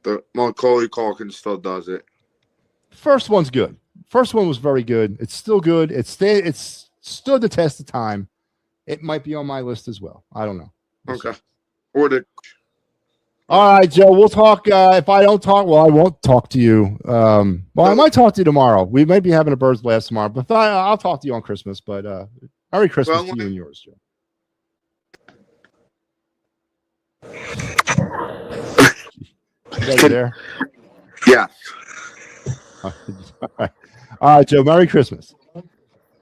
The Macaulay Culkin still does it. First one's good. First one was very good. It's still good. It's stood the test of time. It might be on my list as well. I don't know. Okay. Or the. All right, Joe. We'll talk. If I don't talk, well, I won't talk to you. Well, I might talk to you tomorrow. We might be having a bird's blast tomorrow, but I'll talk to you on Christmas. But Merry Christmas to you and yours, Joe. You there? Yeah. All right, Joe. Merry Christmas.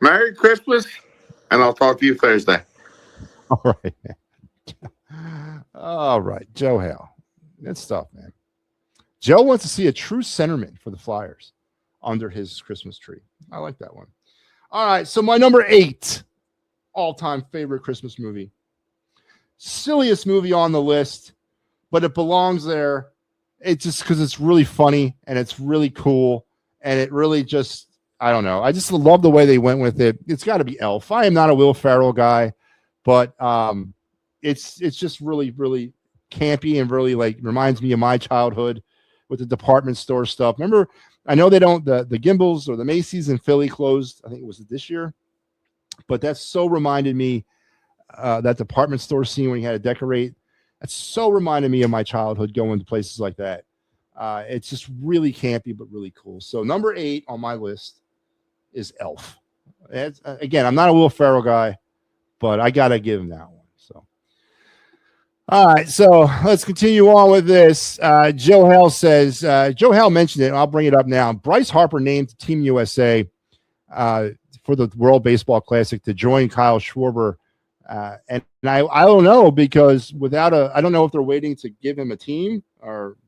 Merry Christmas, and I'll talk to you Thursday. All right, man. All right, Joe Hale. Good stuff, man. Joe wants to see a true centerman for the Flyers under his Christmas tree. I like that one. All right, so my number 8 all-time favorite Christmas movie. Silliest movie on the list, but it belongs there. It's just because it's really funny and it's really cool, and it really just, I don't know. I just love the way they went with it. It's got to be Elf. I am not a Will Ferrell guy, but it's just really, really campy and really like reminds me of my childhood with the department store stuff. Remember, I know they don't, the Gimbals or the Macy's in Philly closed, I think it was this year, but that so reminded me, that department store scene when you had to decorate. That so reminded me of my childhood going to places like that. It's just really campy, but really cool. So number 8 on my list is Elf. Again, I'm not a Will Ferrell guy, but I got to give him that one. So, all right. So let's continue on with this. Joe Hale says, Joe Hale mentioned it. I'll bring it up now. Bryce Harper named Team USA for the World Baseball Classic to join Kyle Schwarber. And I don't know, because I don't know if they're waiting to give him a team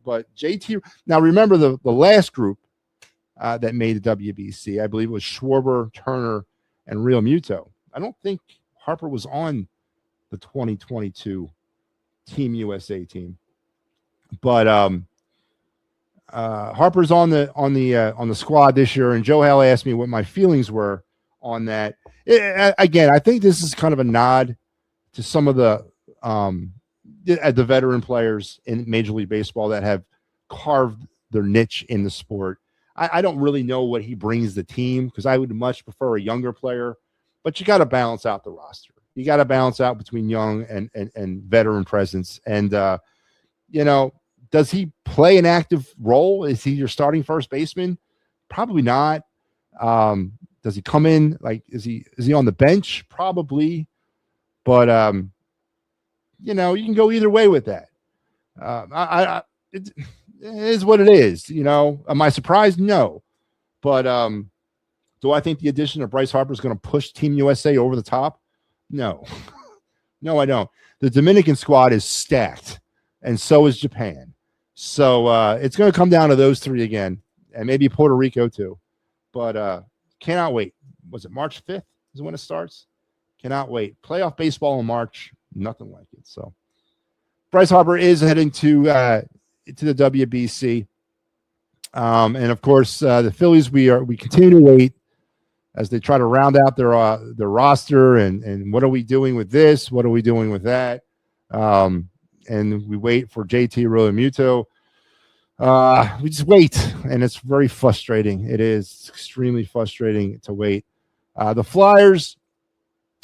but JT. Now remember the last group that made the WBC, I believe it was Schwarber, Turner, and Real Muto. I don't think Harper was on the 2022 Team USA team, but Harper's on the squad this year. And Joe Hale asked me what my feelings were on that. Again, I think this is kind of a nod to some of the veteran players in Major League Baseball that have carved their niche in the sport. I don't really know what he brings the team, because I would much prefer a younger player, but you got to balance out the roster. You got to balance out between young and veteran presence. And, does he play an active role? Is he your starting first baseman? Probably not. Does he come in? Like, is he on the bench? Probably. But, you can go either way with that. It is what it is. Am I surprised? No. But do I think the addition of Bryce Harper is going to push Team USA over the top? No. No, I don't. The Dominican squad is stacked, and so is Japan. So it's going to come down to those 3 again, and maybe Puerto Rico too. But cannot wait. Was it March 5th is when it starts? Cannot wait. Playoff baseball in March, nothing like it. So Bryce Harper is heading to the WBC. And of course, the Phillies, we continue to wait as they try to round out their roster and what are we doing with this? What are we doing with that? And we wait for JT Realmuto. We just wait, and it's very frustrating. It is extremely frustrating to wait. The Flyers,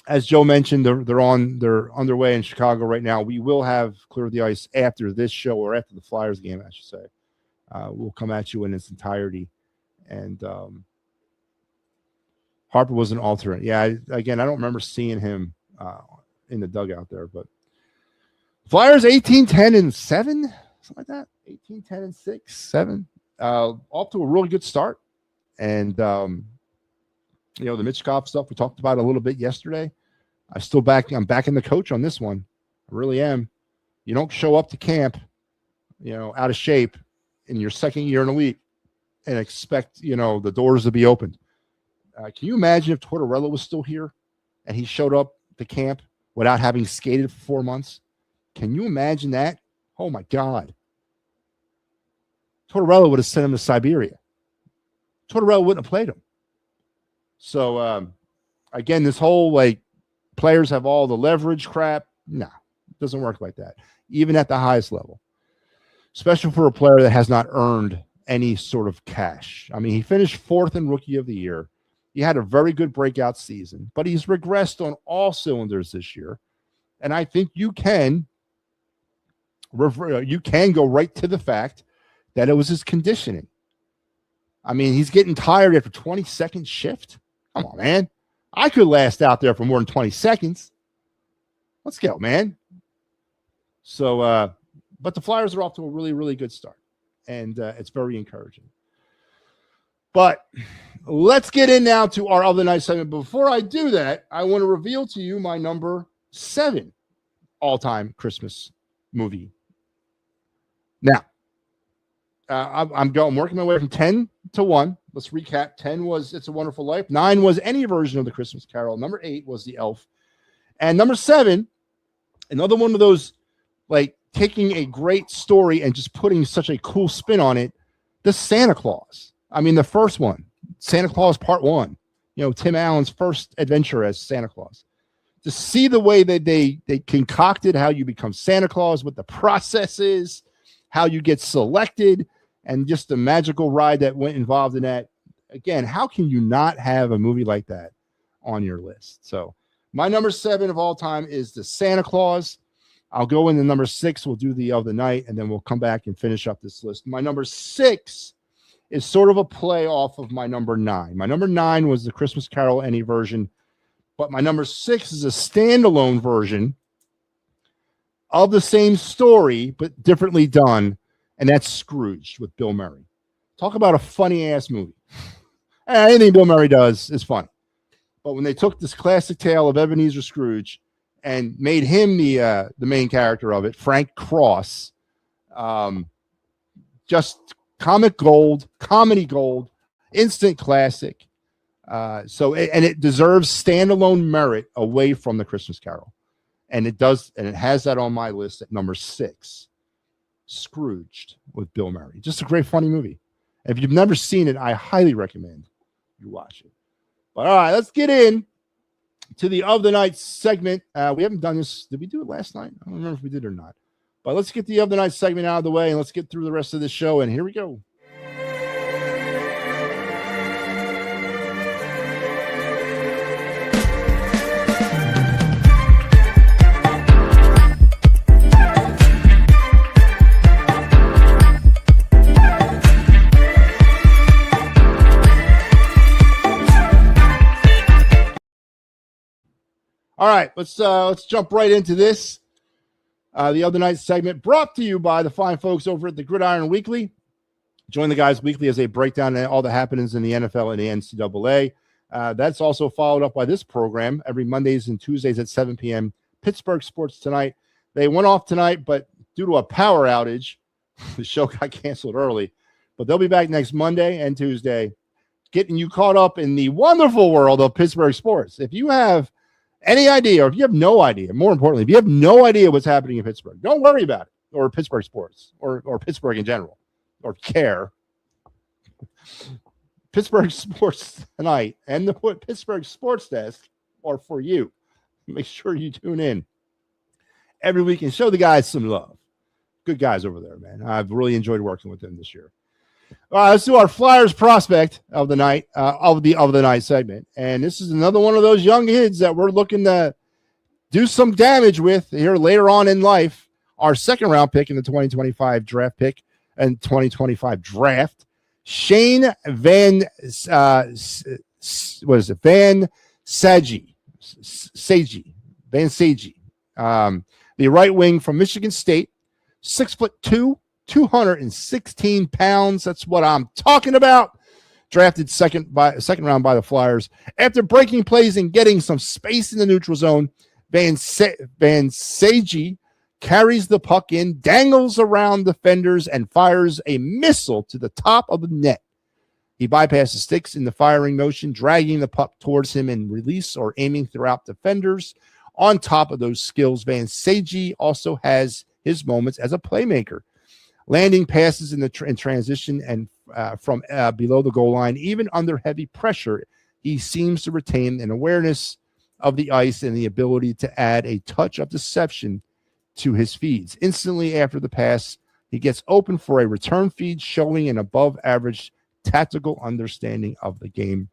as Joe mentioned, they're underway in Chicago right now. We will have Clear the Ice after this show, or after the Flyers game, I should say. We'll come at you in its entirety. And Harper was an alternate. Yeah, I don't remember seeing him in the dugout there, but Flyers 18-10-7, something like that. 18-10-6, 7. Off to a really good start. And the Mitchkov stuff, we talked about a little bit yesterday. I'm backing the coach on this one. I really am. You don't show up to camp, out of shape in your second year in the league and expect, the doors to be opened. Can you imagine if Tortorella was still here and he showed up to camp without having skated for 4 months? Can you imagine that? Oh my God. Tortorella would have sent him to Siberia. Tortorella wouldn't have played him. So Again, this whole like players have all the leverage crap. No, it doesn't work like that. Even at the highest level, especially for a player that has not earned any sort of cash. I mean, he finished 4th in Rookie of the Year. He had a very good breakout season, but he's regressed on all cylinders this year. And I think you can go right to the fact that it was his conditioning. I mean, he's getting tired after 20-second shift. Come on, man. I could last out there for more than 20 seconds. Let's go, man. So, but the Flyers are off to a really, really good start, and it's very encouraging. But let's get in now to our other night segment. Before I do that, I want to reveal to you my number 7 all-time Christmas movie. Now, I'm working my way from 10 to 1. Let's recap. 10 was It's a Wonderful Life. 9 was any version of the Christmas Carol. Number 8 was The Elf. And number 7, another one of those, like, taking a great story and just putting such a cool spin on it, the Santa Claus. I mean, the first one, Santa Claus Part 1. You know, Tim Allen's first adventure as Santa Claus. To see the way that they concocted how you become Santa Claus, what the process is, how you get selected, and just the magical ride that went involved in that. Again, how can you not have a movie like that on your list? So my number 7 of all time is the Santa Claus. I'll go into number 6. We'll do the of the night, and then we'll come back and finish up this list. My number 6 is sort of a play off of my number 9. My number 9 was the Christmas Carol any version, but my number 6 is a standalone version of the same story, but differently done, and that's Scrooge with Bill Murray. Talk about a funny-ass movie. Anything Bill Murray does is funny. But when they took this classic tale of Ebenezer Scrooge and made him the main character of it, Frank Cross, just comic gold, comedy gold, instant classic. So it deserves standalone merit away from the Christmas Carol. And it does, and it has that on my list at number 6. Scrooged with Bill Murray. Just a great, funny movie. If you've never seen it, I highly recommend you watch it. But all right, let's get in to the of the night segment. We haven't done this. Did we do it last night? I don't remember if we did or not. But let's get the of the night segment out of the way, and let's get through the rest of the show. And here we go. All right, let's jump right into this. The other night segment brought to you by the fine folks over at the Gridiron Weekly. Join the guys weekly as they break down all the happenings in the NFL and the NCAA. That's also followed up by this program every Mondays and Tuesdays at 7 p.m. Pittsburgh Sports Tonight. They went off tonight, but due to a power outage, the show got canceled early. But they'll be back next Monday and Tuesday, getting you caught up in the wonderful world of Pittsburgh sports. If you have any idea, or if you have no idea, more importantly, if you have no idea what's happening in Pittsburgh, don't worry about it, or Pittsburgh sports, or Pittsburgh in general, or care. Pittsburgh Sports Tonight and the Pittsburgh Sports Desk are for you. Make sure you tune in every week and show the guys some love. Good guys over there, man. I've really enjoyed working with them this year. All right, let's do our Flyers prospect of the night, of the night segment. And this is another one of those young kids that we're looking to do some damage with here later on in life. Our second round pick in the 2025 draft pick and 2025 draft, Shane Van Sagey, the right wing from Michigan State, 6'2", 216 pounds. That's what I'm talking about. Drafted second round by the Flyers. After breaking plays and getting some space in the neutral zone, Van Sagey carries the puck in, dangles around defenders, and fires a missile to the top of the net. He bypasses sticks in the firing motion, dragging the puck towards him in release or aiming throughout defenders. On top of those skills, Van Sagey also has his moments as a playmaker, landing passes in transition and from below the goal line, even under heavy pressure. he seems to retain an awareness of the ice and the ability to add a touch of deception to his feeds. Instantly after the pass, he gets open for a return feed, showing an above average tactical understanding of the game.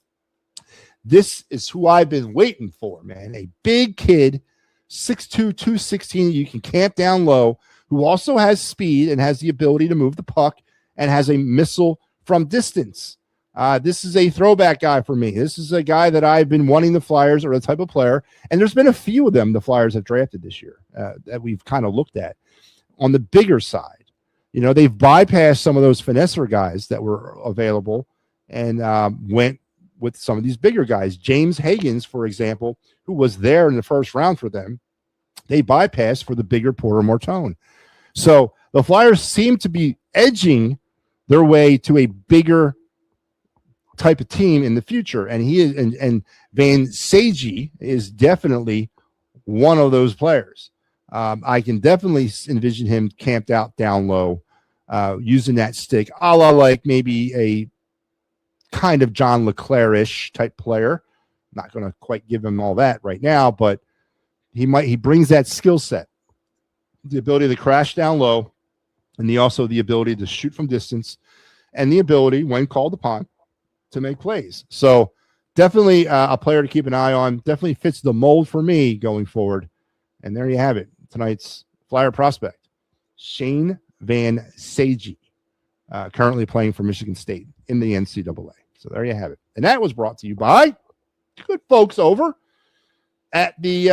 This is who I've been waiting for, man. A big kid, 6'2", 216, you can camp down low, who also has speed and has the ability to move the puck and has a missile from distance. This is a throwback guy for me. This is a guy that I've been wanting the Flyers, or the type of player, and there's been a few of them the Flyers have drafted this year that we've kind of looked at on the bigger side. You know, they've bypassed some of those finesser guys that were available and went with some of these bigger guys. James Higgins, for example, who was there in the first round for them, they bypassed for the bigger Porter Martone. So the Flyers seem to be edging their way to a bigger type of team in the future. And he is, and Van Sage is definitely one of those players. I can definitely envision him camped out down low, using that stick, a la like maybe a kind of John LeClaire-ish type player. I'm not going to quite give him all that right now, but he brings that skill set, the ability to crash down low, and also the ability to shoot from distance, and the ability, when called upon, to make plays. So definitely a player to keep an eye on. Definitely fits the mold for me going forward. And there you have it. Tonight's Flyer prospect, Shane Van Sage, currently playing for Michigan State in the NCAA. So there you have it. And that was brought to you by good folks over at the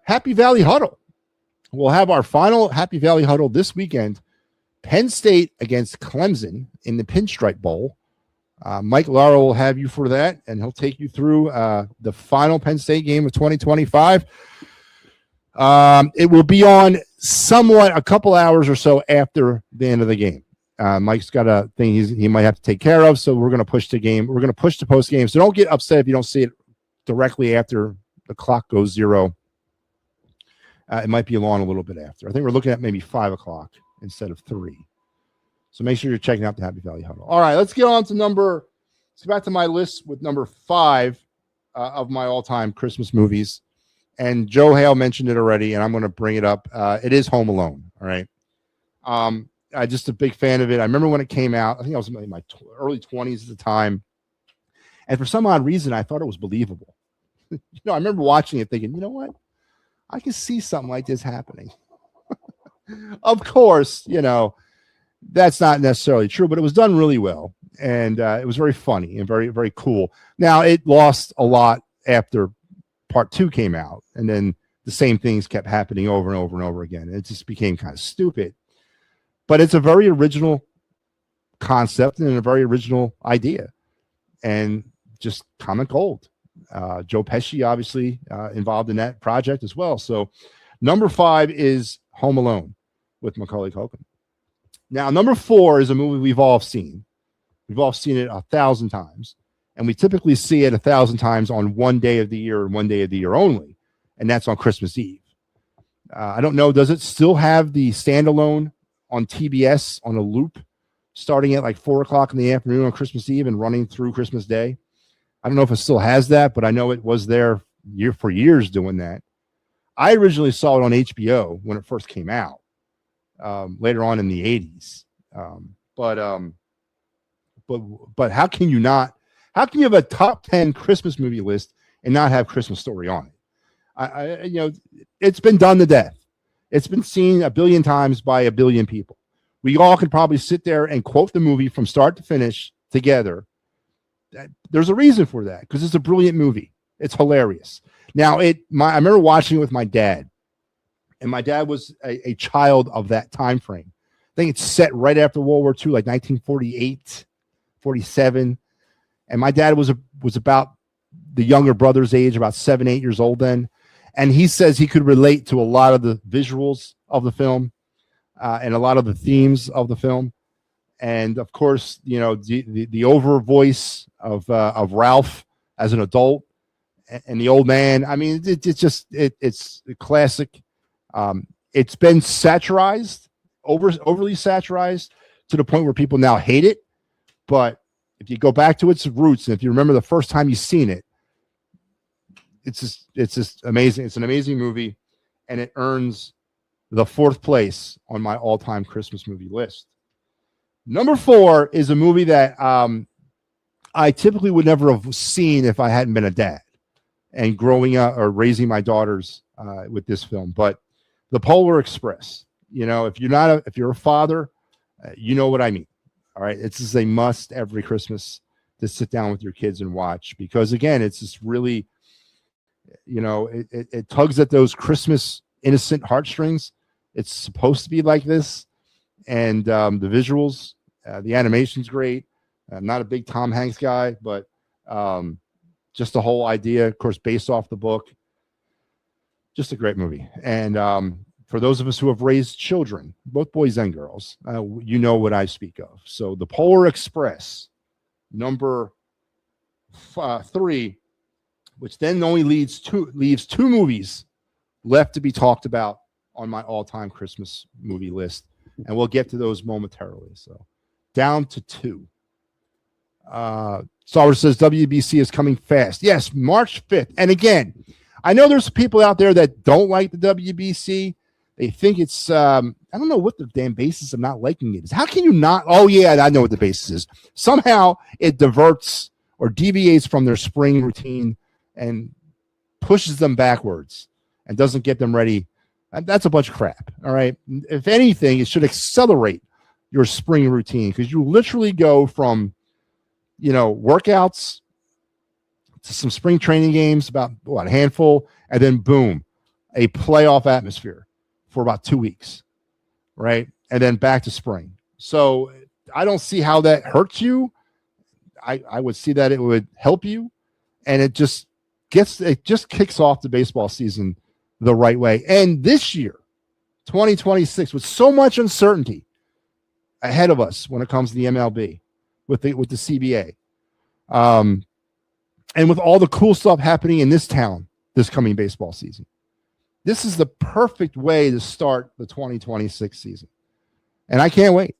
Happy Valley Huddle. We'll have our final Happy Valley Huddle this weekend. Penn State against Clemson in the Pinstripe Bowl. Mike Lara will have you for that, and he'll take you through the final Penn State game of 2025. It will be on somewhat a couple hours or so after the end of the game. Mike's got a thing he might have to take care of, so we're going to push the game. We're going to push the post game. So don't get upset if you don't see it directly after the clock goes zero. It might be on a little bit after. I think we're looking at maybe 5 o'clock instead of 3. So make sure you're checking out the Happy Valley Huddle. All right, let's get on to let's go back to my list with number 5 of my all-time Christmas movies. And Joe Hale mentioned it already, and I'm going to bring it up. It is Home Alone, all right? I'm just a big fan of it. I remember when it came out. I think I was in my early 20s at the time. And for some odd reason, I thought it was believable. I remember watching it thinking, you know what? I can see something like this happening. Of course, that's not necessarily true, but it was done really well. And it was very funny and very, very cool. Now, it lost a lot after part 2 came out. And then the same things kept happening over and over and over again. It just became kind of stupid. But it's a very original concept and a very original idea. And just comic gold. Joe Pesci, obviously, involved in that project as well. So number 5 is Home Alone with Macaulay Culkin. Now, number 4 is a movie we've all seen. We've all seen it 1,000 times. And we typically see it 1,000 times on one day of the year and one day of the year only. And that's on Christmas Eve. I don't know. Does it still have the standalone on TBS on a loop starting at like 4 o'clock in the afternoon on Christmas Eve and running through Christmas Day? I don't know if it still has that, but I know it was there for years doing that. I originally saw it on HBO when it first came out, later on in the 80s. But how can you have a top 10 Christmas movie list and not have Christmas Story on it? It's been done to death. It's been seen 1 billion times by 1 billion people. We all could probably sit there and quote the movie from start to finish together. There's a reason for that, because it's a brilliant movie. It's hilarious. Now, I remember watching it with my dad, and my dad was a child of that time frame. I think it's set right after World War II, like 1948, 47. And my dad was about the younger brother's age, about 7, 8 years old then. And he says he could relate to a lot of the visuals of the film and a lot of the themes of the film. And of course, the over voice of Ralph as an adult and the old man. I mean, it's a classic. It's been satirized, overly satirized to the point where people now hate it. But if you go back to its roots, and if you remember the first time you seen it, it's just amazing. It's an amazing movie, and it earns the 4th place on my all-time Christmas movie list. Number 4 is a movie that I typically would never have seen if I hadn't been a dad and growing up or raising my daughters with this film. But The Polar Express. You know, if you're a father, you know what I mean. All right, it's just a must every Christmas to sit down with your kids and watch, because again, it's just really, you know, it tugs at those Christmas innocent heartstrings. It's supposed to be like this, and the visuals, the animation's great. I'm not a big Tom Hanks guy, but just the whole idea, of course, based off the book, just a great movie. And for those of us who have raised children, both boys and girls, you know what I speak of. So The Polar Express, number 3, which then only leaves 2 movies left to be talked about on my all-time Christmas movie list, and we'll get to those momentarily. So down to 2. Star says WBC is coming fast. Yes, March 5th. And again, I know there's people out there that don't like the WBC. They think it's I don't know what the damn basis of not liking it is. How can you not? Oh yeah, I know what the basis is. Somehow it diverts or deviates from their spring routine and pushes them backwards and doesn't get them ready. That's a bunch of crap. All right. If anything, it should accelerate your spring routine, because you literally go from, you know, workouts to some spring training games, about a handful, and then boom, a playoff atmosphere for about 2 weeks, right? And then back to spring. So I don't see how that hurts you. I would see that it would help you, and it just kicks off the baseball season the right way. And this year, 2026, with so much uncertainty ahead of us when it comes to the MLB, with the CBA, and with all the cool stuff happening in this town this coming baseball season, this is the perfect way to start the 2026 season. And I can't wait.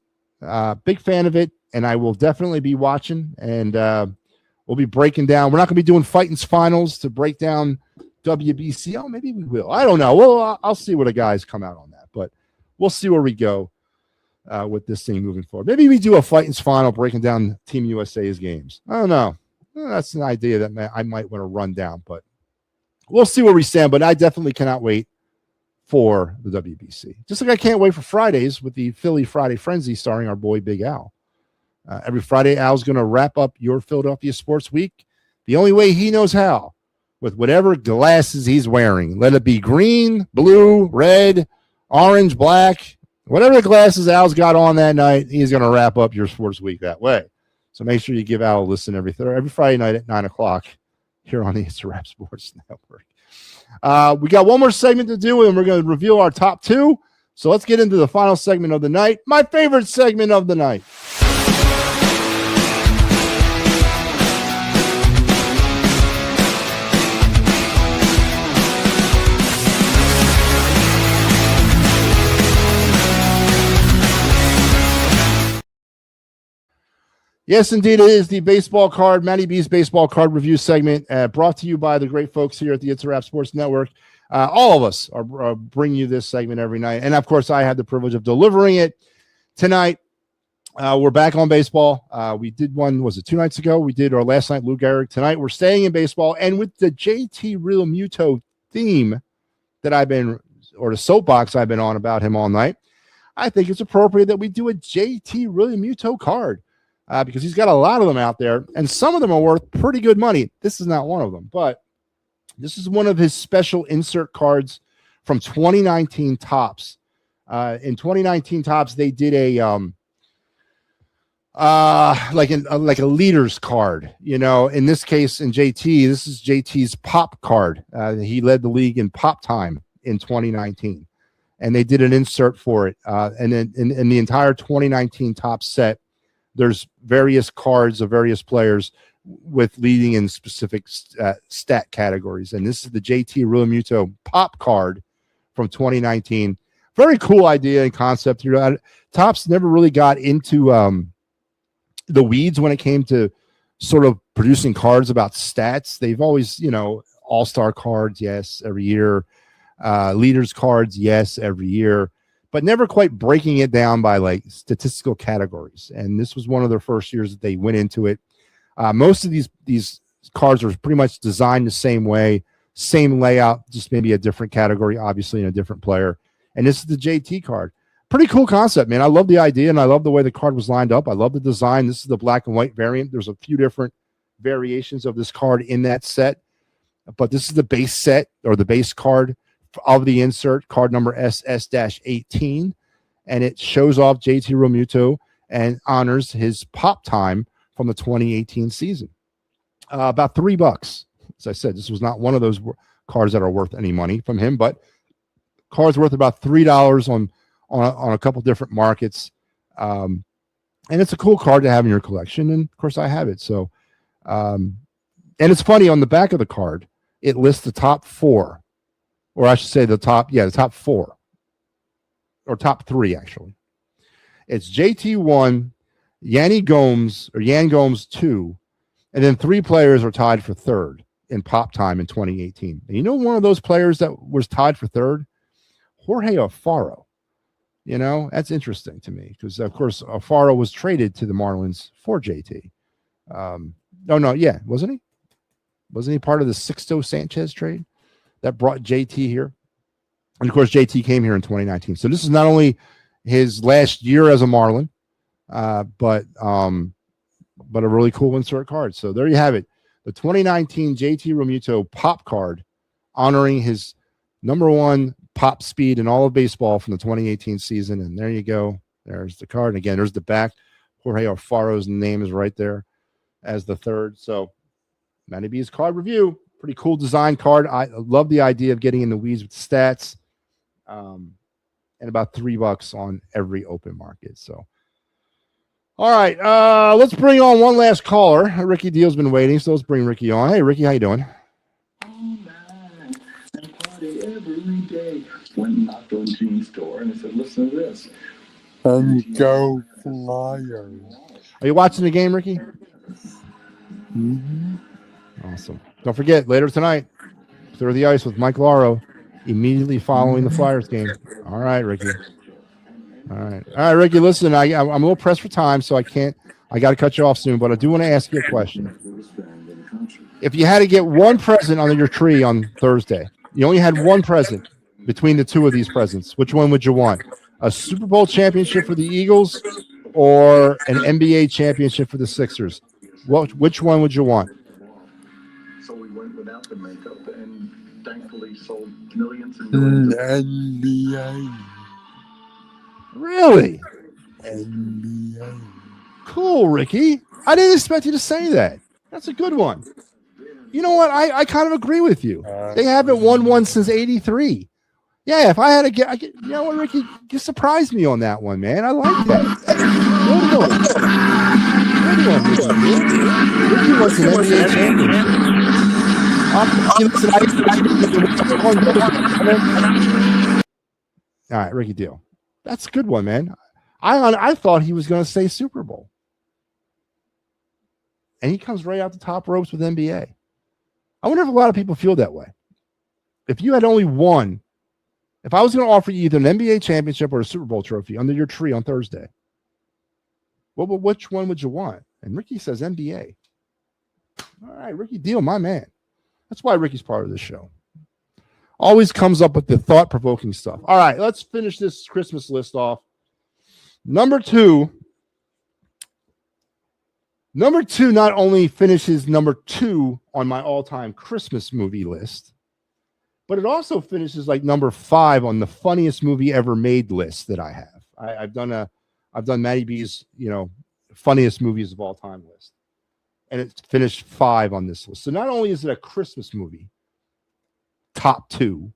Big fan of it, and I will definitely be watching, and we'll be breaking down. We're not going to be doing Fighting's finals to break down WBC. Oh, maybe we will. I don't know. Well, I'll see what the guys come out on that, but we'll see where we go with this thing moving forward. Maybe we do a Fighting's final breaking down Team USA's games. I don't know. That's an idea that I might want to run down, but we'll see where we stand. But I definitely cannot wait for the WBC. Just like I can't wait for Fridays with the Philly Friday Frenzy starring our boy Big Al. Every Friday, Al's going to wrap up your Philadelphia Sports Week the only way he knows how, with whatever glasses he's wearing. Let it be green, blue, red, orange, black. Whatever glasses Al's got on that night, he's going to wrap up your sports week that way. So make sure you give Al a listen every Friday night at 9 o'clock here on the It's a Wrap Sports Network. We got one more segment to do, and we're going to reveal our top 2. So let's get into the final segment of the night, my favorite segment of the night. Yes, indeed, it is the baseball card, MattyB's baseball card review segment, brought to you by the great folks here at the It's a Wrap Sports Network. All of us are bringing you this segment every night, and of course, I had the privilege of delivering it tonight. We're back on baseball. We did one, was it 2 nights ago? We did our last night, Lou Gehrig. Tonight, we're staying in baseball, and with the JT Realmuto theme that or the soapbox I've been on about him all night, I think it's appropriate that we do a JT Realmuto card. Because he's got a lot of them out there, and some of them are worth pretty good money. This is not one of them, but this is one of his special insert cards from 2019 Topps. In 2019 Topps, they did a like a leader's card. You know, in this case, in JT, this is JT's pop card. He led the league in pop time in 2019, and they did an insert for it. And then in the entire 2019 Topps set, there's various cards of various players with leading in specific stat categories. And this is the JT Realmuto pop card from 2019. Very cool idea and concept. Topps never really got into the weeds when it came to sort of producing cards about stats. They've always, All-Star cards, yes, every year. Leaders cards, yes, every year. But never quite breaking it down by like statistical categories. And this was one of their first years that they went into it. Most of these cards are pretty much designed the same way, same layout, just maybe a different category, obviously, and a different player. And this is the JT card. Pretty cool concept, man. I love the idea, and I love the way the card was lined up. I love the design. This is the black and white variant. There's a few different variations of this card in that set, but this is the base set or the base card of the insert, card number SS-18, and it shows off JT Realmuto and honors his pop time from the 2018 season. About $3. As I said, this was not one of those cards that are worth any money from him, but cards worth about $3 on a couple different markets. And it's a cool card to have in your collection. And of course I have it. So, and it's funny, on the back of the card, it lists the top four, or I should say the top four, or top three, actually. It's JT1, Yan Gomes 2, and then 3 players are tied for third in pop time in 2018. And you know, one of those players that was tied for third, Jorge Alfaro. You know, that's interesting to me because, of course, Alfaro was traded to the Marlins for JT. Wasn't he? Wasn't he part of the Sixto Sanchez trade that brought JT here? And, of course, JT came here in 2019. So this is not only his last year as a Marlin, but a really cool insert card. So there you have it. The 2019 JT Realmuto pop card honoring his number one pop speed in all of baseball from the 2018 season. And there you go. There's the card. And again, there's the back. Jorge Alfaro's name is right there as the third. So MattyB's card review. Pretty cool design card. I love the idea of getting in the weeds with stats. And about $3 on every open market. So, all right. Let's bring on one last caller. Ricky Deal's been waiting, so let's bring Ricky on. Hey, Ricky, how you doing? Every day went and knocked on Gene's door and I said, listen to this. And go Flyers. Are you watching the game, Ricky? Mm-hmm. Awesome. Don't forget, later tonight, Through the Ice with Mike Lauro, immediately following the Flyers game. All right, Ricky. All right, Ricky, listen, I'm a little pressed for time, so I got to cut you off soon, but I do want to ask you a question. If you had to get one present under your tree on Thursday, you only had one present between the two of these presents, which one would you want? A Super Bowl championship for the Eagles or an NBA championship for the Sixers? Which one would you want? So we went without the makeup and thankfully sold millions and millions. NBA. Really? NBA. Cool, Ricky. I didn't expect you to say that. That's a good one. You know what? I kind of agree with you. They haven't won one since '83. Yeah, if I had to get, you know what, Ricky? You surprised me on that one, man. I like that. Ricky wants an NBA championship. All right, Ricky Deal. That's a good one, man. I thought he was going to say Super Bowl. And he comes right out the top ropes with NBA. I wonder if a lot of people feel that way. If you had only one, if I was going to offer you either an NBA championship or a Super Bowl trophy under your tree on Thursday, which one would you want? And Ricky says NBA. All right, Ricky Deal, my man. That's why Ricky's part of this show. Always comes up with the thought-provoking stuff. All right, let's finish this Christmas list off. Number two not only finishes number 2 on my all-time Christmas movie list, but it also finishes like number 5 on the funniest movie ever made list that I have. I've done MattyB's, funniest movies of all time list, and it's finished 5 on this list. So not only is it a Christmas movie, top 2,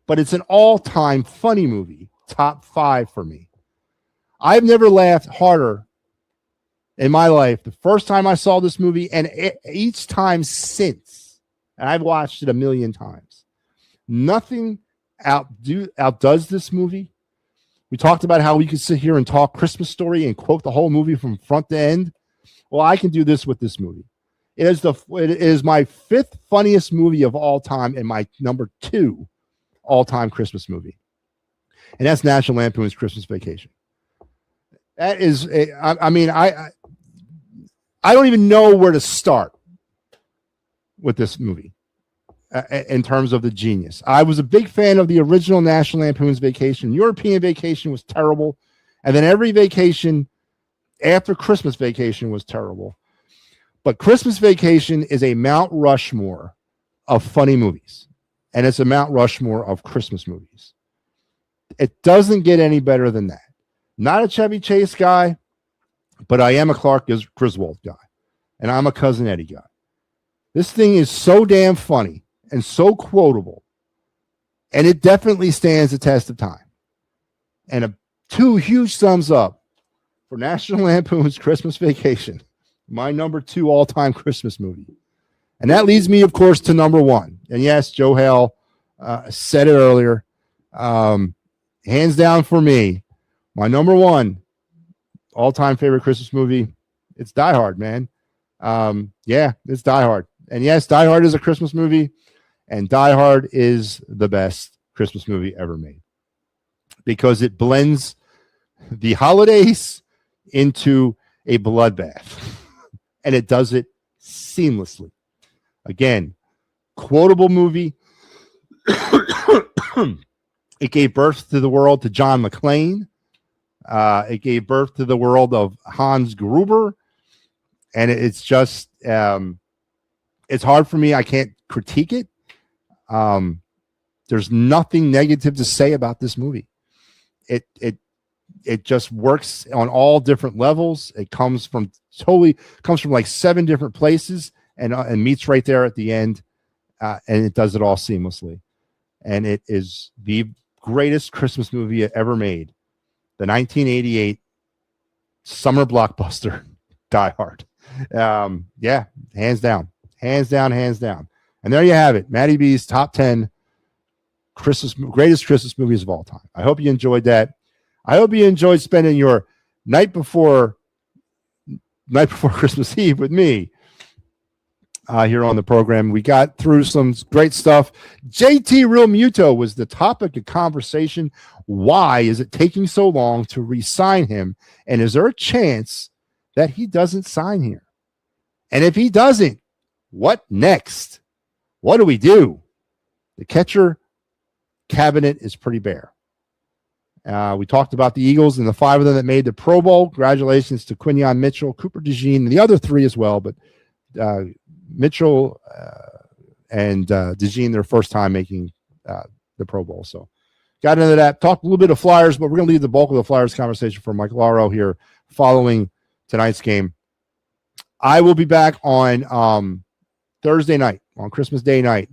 but it's an all-time funny movie, top 5 for me. I've never laughed harder in my life the first time I saw this movie, and each time since, and I've watched it a million times. Nothing outdoes this movie. We talked about how we could sit here and talk Christmas Story and quote the whole movie from front to end. Well, I can do this with this movie. It is my 5th funniest movie of all time and my number 2 all-time Christmas movie. And that's National Lampoon's Christmas Vacation. That is, I don't even know where to start with this movie in terms of the genius. I was a big fan of the original National Lampoon's Vacation. European Vacation was terrible. And then every vacation after Christmas Vacation was terrible. But Christmas Vacation is a Mount Rushmore of funny movies. And it's a Mount Rushmore of Christmas movies. It doesn't get any better than that. Not a Chevy Chase guy, but I am a Clark Griswold guy. And I'm a Cousin Eddie guy. This thing is so damn funny and so quotable. And it definitely stands the test of time. And 2 huge thumbs up for National Lampoon's Christmas Vacation, my number 2 all-time Christmas movie. And that leads me, of course, to number 1. And yes, Joe Hale said it earlier. Hands down for me, my number 1 all-time favorite Christmas movie, it's Die Hard, man. Yeah, it's Die Hard. And yes, Die Hard is a Christmas movie, and Die Hard is the best Christmas movie ever made because it blends the holidays into a bloodbath, and it does it seamlessly. Again, quotable movie. It gave birth to the world to John McClane. It gave birth to the world of Hans Gruber. And it's just, it's hard for me. I can't critique it. There's nothing negative to say about this movie. It just works on all different levels. It comes from like 7 different places and meets right there at the end. And it does it all seamlessly. And it is the greatest Christmas movie ever made. The 1988 summer blockbuster, Die Hard. Yeah, hands down. And there you have it. MattyB's top 10 greatest Christmas movies of all time. I hope you enjoyed that. I hope you enjoyed spending your night before Christmas Eve with me here on the program. We got through some great stuff. JT Real Muto was the topic of conversation. Why is it taking so long to re-sign him? And is there a chance that he doesn't sign here? And if he doesn't, what next? What do we do? The catcher cabinet is pretty bare. We talked about the Eagles and the 5 of them that made the Pro Bowl. Congratulations to Quinyon Mitchell, Cooper DeJean, and the other 3 as well. But Mitchell and DeJean, their first time making the Pro Bowl. So got into that. Talked a little bit of Flyers, but we're going to leave the bulk of the Flyers conversation for Mike Laro here following tonight's game. I will be back on Thursday night, on Christmas Day night,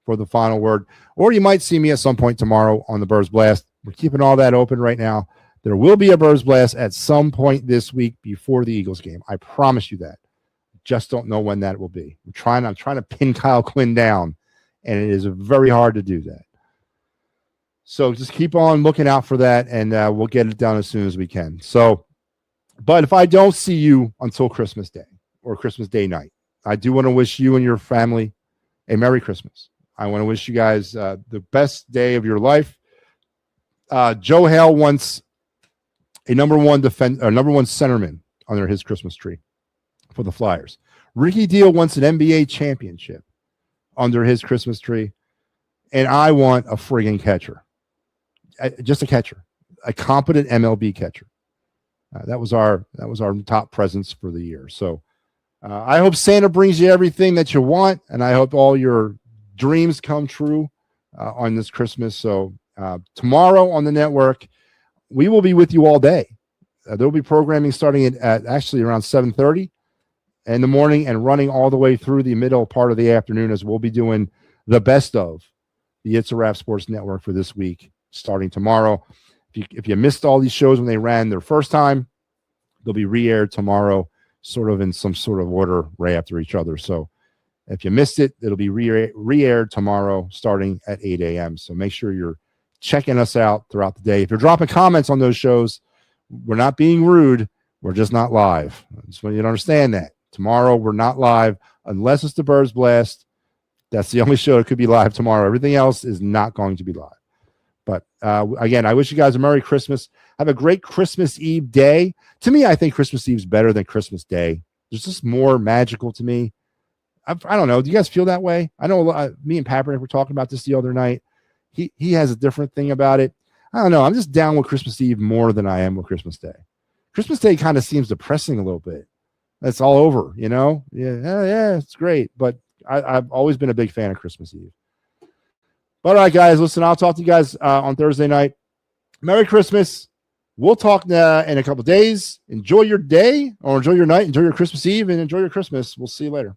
for the final word. Or you might see me at some point tomorrow on the Birds Blast. We're keeping all that open right now. There will be a Birds Blast at some point this week before the Eagles game. I promise you that. Just don't know when that will be. I'm trying to pin Kyle Quinn down, and it is very hard to do that. So just keep on looking out for that, and we'll get it done as soon as we can. So, but if I don't see you until Christmas Day or Christmas Day night, I do want to wish you and your family a Merry Christmas. I want to wish you guys the best day of your life. Joe Hale wants a number one centerman under his Christmas tree for the Flyers. Ricky Deal wants an NBA championship under his Christmas tree, and I want a friggin' catcher, just a catcher, a competent MLB catcher. That was our top presents for the year. So I hope Santa brings you everything that you want, and I hope all your dreams come true on this Christmas. So tomorrow on the network, we will be with you all day. There'll be programming starting at actually around 7:30 in the morning and running all the way through the middle part of the afternoon, as we'll be doing the best of the It's a Wrap Sports Network for this week, starting tomorrow. If you missed all these shows when they ran their first time, they'll be re-aired tomorrow, sort of in some sort of order right after each other. So if you missed it, it'll be re-aired tomorrow starting at 8 a.m. So make sure you're checking us out throughout the day. If you're dropping comments on those shows, we're not being rude. We're just not live. I just want you to understand that. Tomorrow, we're not live unless it's the Birds Blast. That's the only show that could be live tomorrow. Everything else is not going to be live. But again, I wish you guys a Merry Christmas. Have a great Christmas Eve day. To me, I think Christmas Eve is better than Christmas Day. It's just more magical to me. I don't know. Do you guys feel that way? I know me and Patrick were talking about this the other night. He has a different thing about it. I don't know. I'm just down with Christmas Eve more than I am with Christmas Day. Christmas Day kind of seems depressing a little bit. It's all over, you know? Yeah, it's great. But I've always been a big fan of Christmas Eve. But all right, guys, listen, I'll talk to you guys on Thursday night. Merry Christmas. We'll talk in a couple of days. Enjoy your day or enjoy your night. Enjoy your Christmas Eve and enjoy your Christmas. We'll see you later.